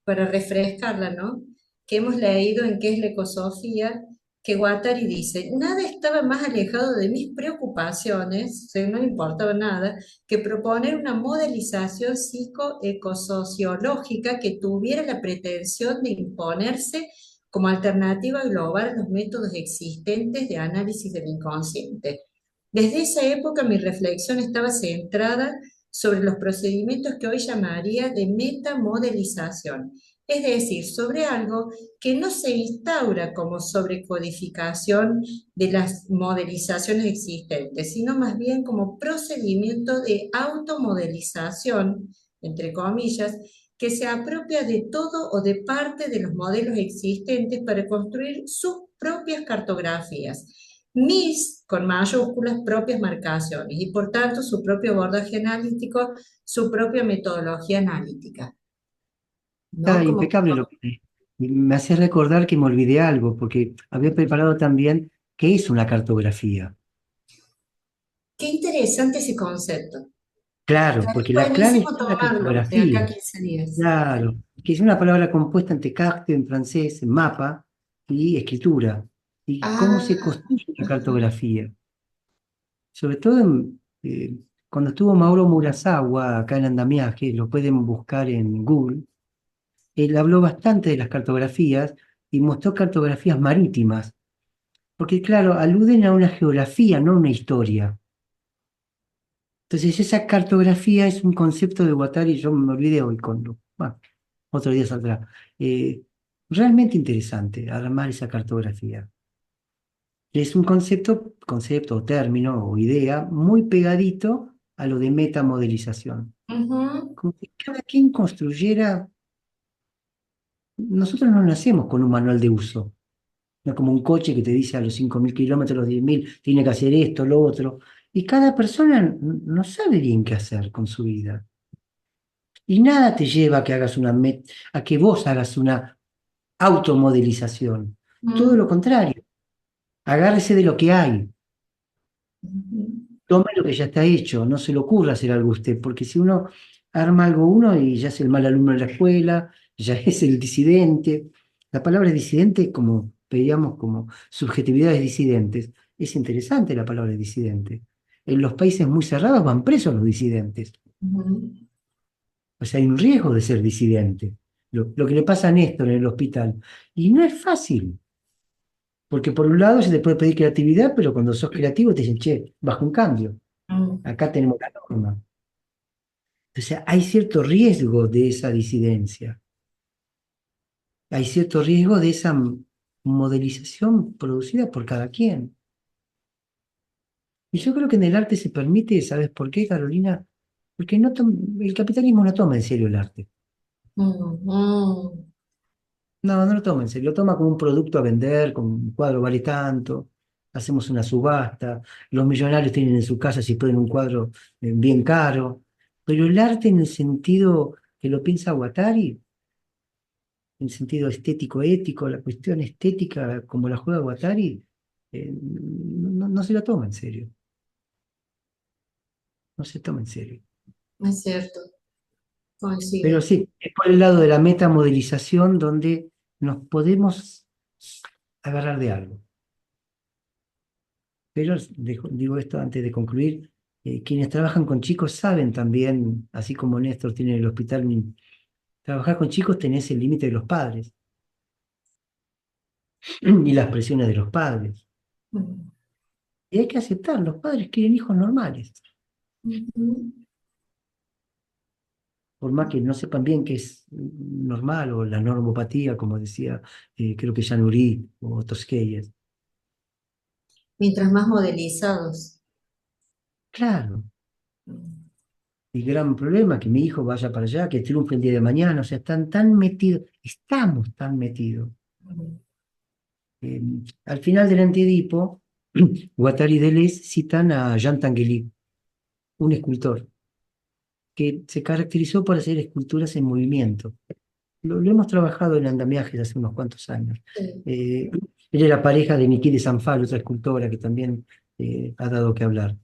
S6: refrescarla, ¿no? Que hemos leído en qué es la ecosofía, que Guattari dice, nada estaba más alejado de mis preocupaciones, o sea, no le importaba nada, que proponer una modelización psicoecosociológica que tuviera la pretensión de imponerse como alternativa global a los métodos existentes de análisis del inconsciente. Desde esa época mi reflexión estaba centrada sobre los procedimientos que hoy llamaría de metamodelización, es decir, sobre algo que no se instaura como sobrecodificación de las modelizaciones existentes, sino más bien como procedimiento de automodelización, entre comillas, que se apropia de todo o de parte de los modelos existentes para construir sus propias cartografías, mis, con mayúsculas, propias marcaciones y por tanto su propio abordaje analítico, su propia metodología analítica,
S1: Está
S6: ¿no?
S1: impecable lo que y me hace recordar que me olvidé algo, porque había preparado también ¿Qué es una cartografía?
S6: Qué interesante ese concepto.
S1: Claro,
S6: Estaría
S1: porque la clave
S6: buenísimo
S1: está en la
S6: tomarlo de acá a
S1: cartografía.
S6: 15 días.
S1: Claro, que es una palabra compuesta entre carte en francés, mapa, y escritura. ¿Y cómo se
S6: Ah,
S1: construye la
S6: ajá.
S1: cartografía? Sobre todo cuando estuvo Mauro Murasawa acá en Andamiaje, lo pueden buscar en Google, él habló bastante de las cartografías y mostró cartografías marítimas, porque claro, aluden a una geografía, no a una historia. Entonces esa cartografía es un concepto de Guattari, yo me olvidé hoy bueno, otro día saldrá. Eh, Realmente interesante armar esa cartografía. Es un concepto o término o idea muy pegadito a lo de metamodelización.
S6: Ujú.
S1: Como si cada quien construyera, nosotros no nacemos con un manual de uso, no como un coche que te dice a los 5.000 kilómetros, los 10.000, tiene que hacer esto, lo otro. Y cada persona no sabe bien qué hacer con su vida. Y nada te lleva a que a que vos hagas una automodelización. Todo
S6: Ujú.
S1: lo contrario, agárrese de lo que hay.
S6: Ujú.
S1: Tome lo que ya está hecho, no se le ocurra hacer algo a usted, porque si uno arma algo uno y ya es el mal alumno en la escuela, ya es el disidente. La palabra disidente, como veíamos como subjetividades disidentes, es interesante la palabra disidente. En los países muy cerrados van presos los disidentes.
S6: Ujú.
S1: O sea, hay un riesgo de ser disidente. Lo que le pasa a Néstor en el hospital. Y no es fácil, porque por un lado se te puede pedir creatividad, pero cuando sos creativo te dicen, che, baja un cambio.
S6: Ujú.
S1: Acá tenemos la norma. O sea, hay cierto riesgo de esa disidencia, hay cierto riesgo de esa modelización producida por cada quien. Y yo creo que en el arte se permite, ¿sabes por qué, Carolina? Porque el capitalismo no toma en serio el arte.
S6: Ujú.
S1: No, no lo toma en serio, lo toma como un producto a vender, como un cuadro vale tanto, hacemos una subasta, los millonarios tienen en su casa si pueden un cuadro bien caro, pero el arte en el sentido que lo piensa Guattari, en sentido estético, ético, la cuestión estética como la juega Guattari, no se la toma en serio, no se toma en serio.
S6: Es cierto,
S1: Pero
S6: coincido.
S1: sí, es por el lado de la metamodelización donde nos podemos agarrar de algo. Pero digo esto antes de concluir, quienes trabajan con chicos saben también, así como Néstor tiene en el hospital, trabajar con chicos tenés el límite de los padres y las presiones de los padres.
S6: Ujú.
S1: Y hay que aceptar, los padres quieren hijos normales.
S6: Ujú.
S1: Por más que no sepan bien qué es normal o la normopatía, como decía, creo que Jean Uri o Tosquelles.
S6: Mientras más modelizados.
S1: Claro, el gran problema que mi hijo vaya para allá, que triunfe el día de mañana, o sea, están tan metidos, estamos tan metidos.
S6: Ujú.
S1: Eh, Al final del Antiedipo, Guattari y Deleuze citan a Jean Tinguely, un escultor, que se caracterizó por hacer esculturas en movimiento. Lo hemos trabajado en andamiajes hace unos cuantos años.
S6: Sí.
S1: Él era pareja de Niki de Sanfal, otra escultora que también ha dado que hablar.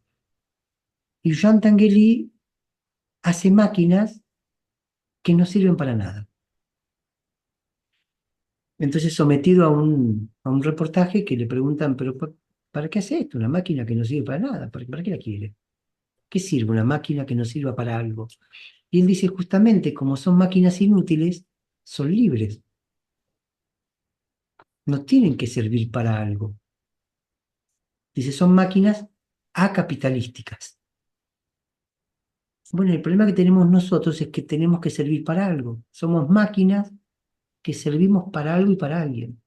S1: Y Jean Tinguely hace máquinas que no sirven para nada. Entonces, sometido a un reportaje que le preguntan, pero ¿para qué hace esto? Una máquina que no sirve para nada, ¿para qué la quiere? ¿Qué sirve una máquina que no sirva para algo? Y él dice justamente, como son máquinas inútiles, son libres, no tienen que servir para algo. Dice, son máquinas acapitalísticas. Bueno, el problema que tenemos nosotros es que tenemos que servir para algo. Somos máquinas que servimos para algo y para alguien.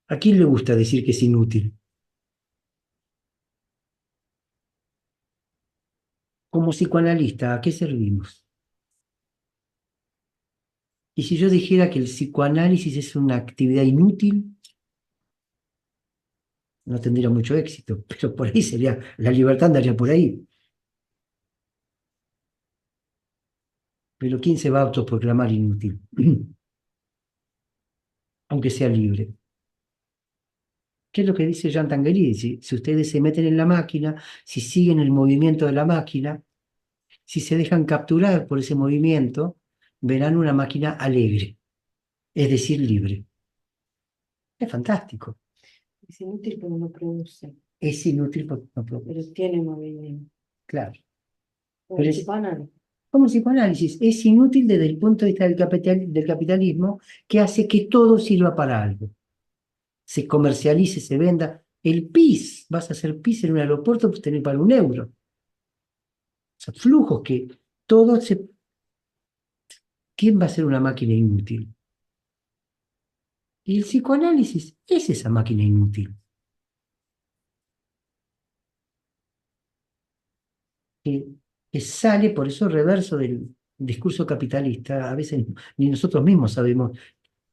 S1: ¿A quién le gusta decir que es inútil? Como psicoanalista, ¿a qué servimos? Y si yo dijera que el psicoanálisis es una actividad inútil, no tendría mucho éxito, pero por ahí sería, la libertad andaría por ahí. Pero ¿quién se va a autoproclamar inútil? Aunque sea libre. ¿Qué es lo que dice Jean Tanguy? Si ustedes se meten en la máquina, si siguen el movimiento de la máquina, si se dejan capturar por ese movimiento, verán una máquina alegre, es decir, libre. Es fantástico.
S7: Es inútil porque no produce,
S1: Es inútil porque no produce.
S7: pero tiene movimiento.
S1: Claro.
S7: Como
S1: Pero
S7: el
S1: es,
S7: psicoanálisis.
S1: como psicoanálisis, es inútil desde el punto de vista del capitalismo que hace que todo sirva para algo. Se comercialice, se venda. El PIS, vas a hacer PIS en un aeropuerto, pues tenés para €1. O sea, flujos que todo se... ¿Quién va a ser una máquina inútil? Y el psicoanálisis es esa máquina inútil. Que, que sale, por eso reverso del discurso capitalista. A veces ni nosotros mismos sabemos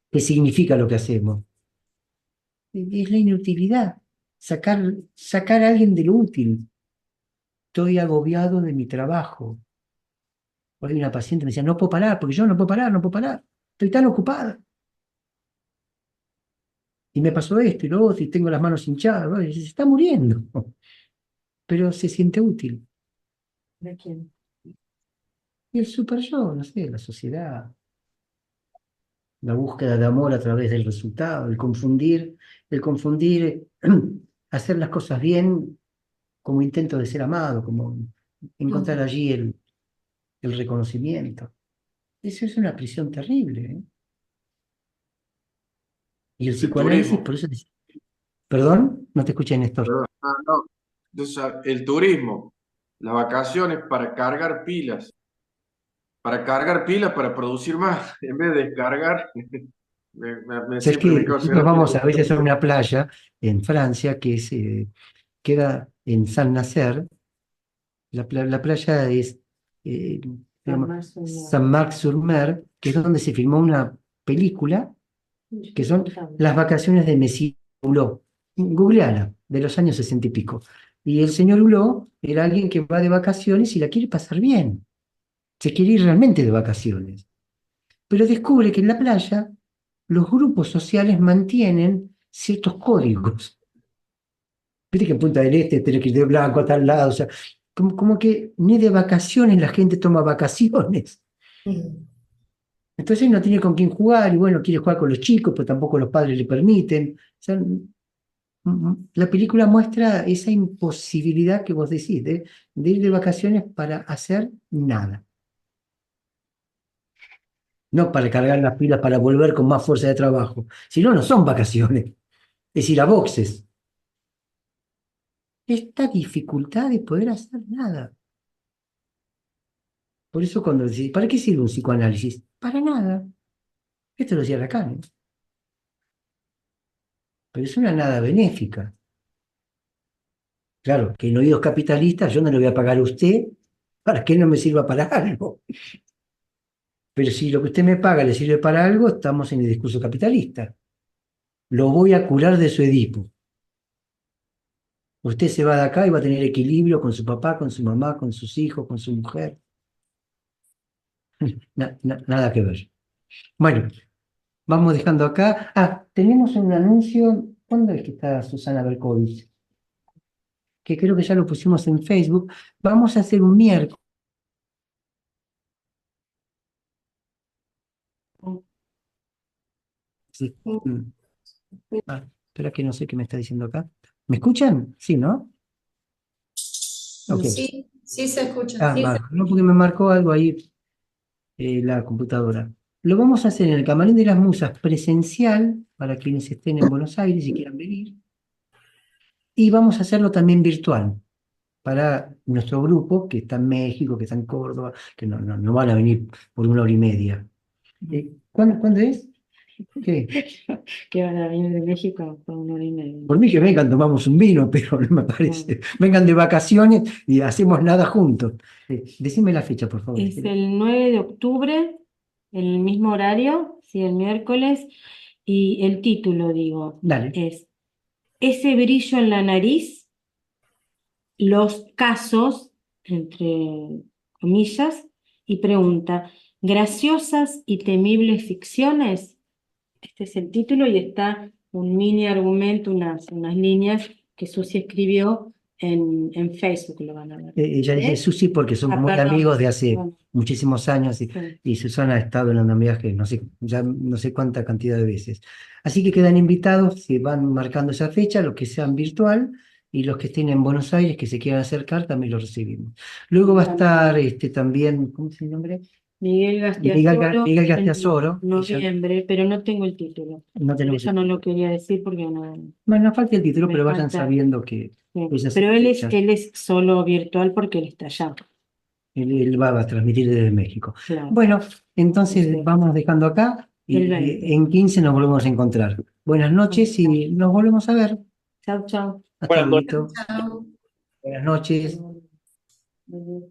S1: qué significa lo que hacemos. Es la inutilidad. Sacar a alguien de lo útil. Estoy agobiado de mi trabajo. Hoy una paciente me decía, no puedo parar, porque yo no puedo parar, no puedo parar. Estoy tan ocupada. Y me pasó esto y lo otro, y tengo las manos hinchadas. Bueno, y se está muriendo. Pero se siente útil.
S7: ¿De quién?
S1: Y el super yo, no sé, la sociedad, la búsqueda de amor a través del resultado, el confundir, hacer las cosas bien como intento de ser amado, como encontrar allí el reconocimiento. Eso es una prisión terrible, ¿eh? Y el
S5: El
S1: psicoanálisis,
S5: turismo.
S1: por eso dice, perdón, no te escuché, Néstor.
S5: Perdón. No. Entonces, el turismo, las vacaciones para cargar pilas para producir más, en vez de descargar,
S1: Sabes
S5: siempre me
S1: que
S5: causa
S1: nosotros
S5: gracia.
S1: vamos a veces a una playa en Francia queda en Saint-Nazaire. La playa es eh, se llama
S7: Jamás soñado.
S1: Saint-Marc-sur-Mer, que es donde se filmó una película que son las vacaciones de Monsieur Hulot. Googleala, de los años 60 y pico. Y el señor Hulot era alguien que va de vacaciones y la quiere pasar bien. Se quiere ir realmente de vacaciones. Pero descubre que en la playa los grupos sociales mantienen ciertos códigos. Viste que en Punta del Este tenés que ir de blanco a tal lado. O sea, como que ni de vacaciones la gente toma vacaciones.
S6: Mm.
S1: Entonces no tiene con quién jugar y bueno, quiere jugar con los chicos, pero tampoco los padres le permiten. O sea, la película muestra esa imposibilidad que vos decís de ir de vacaciones para hacer nada. No para cargar las pilas para volver con más fuerza de trabajo. Si no, no son vacaciones. Es ir a boxes. Esta dificultad de poder hacer nada. Por eso cuando decís, ¿para qué sirve un psicoanálisis? Para nada. Esto lo decía Lacan, ¿eh? Pero es una nada benéfica. Claro, que en oídos capitalistas yo no le voy a pagar a usted para que no me sirva para algo. Pero si lo que usted me paga le sirve para algo, estamos en el discurso capitalista. Lo voy a curar de su Edipo. Usted se va de acá y va a tener equilibrio con su papá, con su mamá, con sus hijos, con su mujer. Nada que ver. Bueno, vamos dejando acá. Ah, tenemos un anuncio. ¿Cuándo es que está Susana Berkovich? Que creo que ya lo pusimos en Facebook. Vamos a hacer un miércoles. Sí. Espera que no sé qué me está diciendo acá. ¿Me escuchan? Sí, ¿no? Ok.
S6: Sí, sí se escucha.
S1: No, porque me marcó algo ahí la computadora. Lo vamos a hacer en el Camarín de las Musas presencial para quienes estén en Buenos Aires y quieran venir. Y vamos a hacerlo también virtual para nuestro grupo que está en México, que está en Córdoba, que no van a venir por 1 hora y media. ¿Cuándo es? ¿Qué?
S7: Que van a venir de México por 1 hora y media.
S1: Por mí que vengan, tomamos un vino, pero no me parece. Vengan de vacaciones y hacemos nada juntos. Decime la fecha, por favor.
S7: Es el 9 de octubre, el mismo horario, sí, el miércoles, y el título, digo,
S1: Dale.
S7: es Ese brillo en la nariz, los casos, entre comillas, y pregunta, ¿graciosas y temibles ficciones? Este es el título y está un mini argumento, unas líneas que Susi escribió en Facebook, lo van a ver.
S1: Ella dice
S7: ¿Eh?
S1: Susi porque somos
S7: Ah,
S1: muy
S7: perdón.
S1: amigos de hace
S7: Bueno,
S1: muchísimos años
S7: sí.
S1: y Susana ha estado en andamiaje, no sé, ya no sé cuánta cantidad de veces. Así que quedan invitados, se van marcando esa fecha, los que sean virtual y los que estén en Buenos Aires, que se quieran acercar, también los recibimos. Luego va a estar también, ¿cómo se llama el nombre?
S7: Miguel Gastiazoro
S1: Miguel
S7: en
S1: Gastiazoro, que ya
S7: noviembre, pero no tengo el título.
S1: no
S7: Por
S1: tenemos
S7: eso
S1: el
S7: no lo
S1: título.
S7: quería decir porque no
S1: Bueno, no falta el título,
S7: me
S1: pero vayan
S7: falta.
S1: sabiendo que
S7: Sí.
S1: esas
S7: Pero él
S1: fechas.
S7: es solo virtual porque él está allá.
S1: Él va a transmitir desde México.
S7: Claro.
S1: Bueno, entonces
S7: Sí.
S1: vamos dejando acá
S7: El
S1: y
S7: 20.
S1: en 15 nos volvemos a encontrar. Buenas noches y nos volvemos a ver.
S7: Chau, chau.
S1: Hasta
S2: Buenas noches.
S1: luego.
S6: Chao.
S1: Buenas noches.
S7: Chau.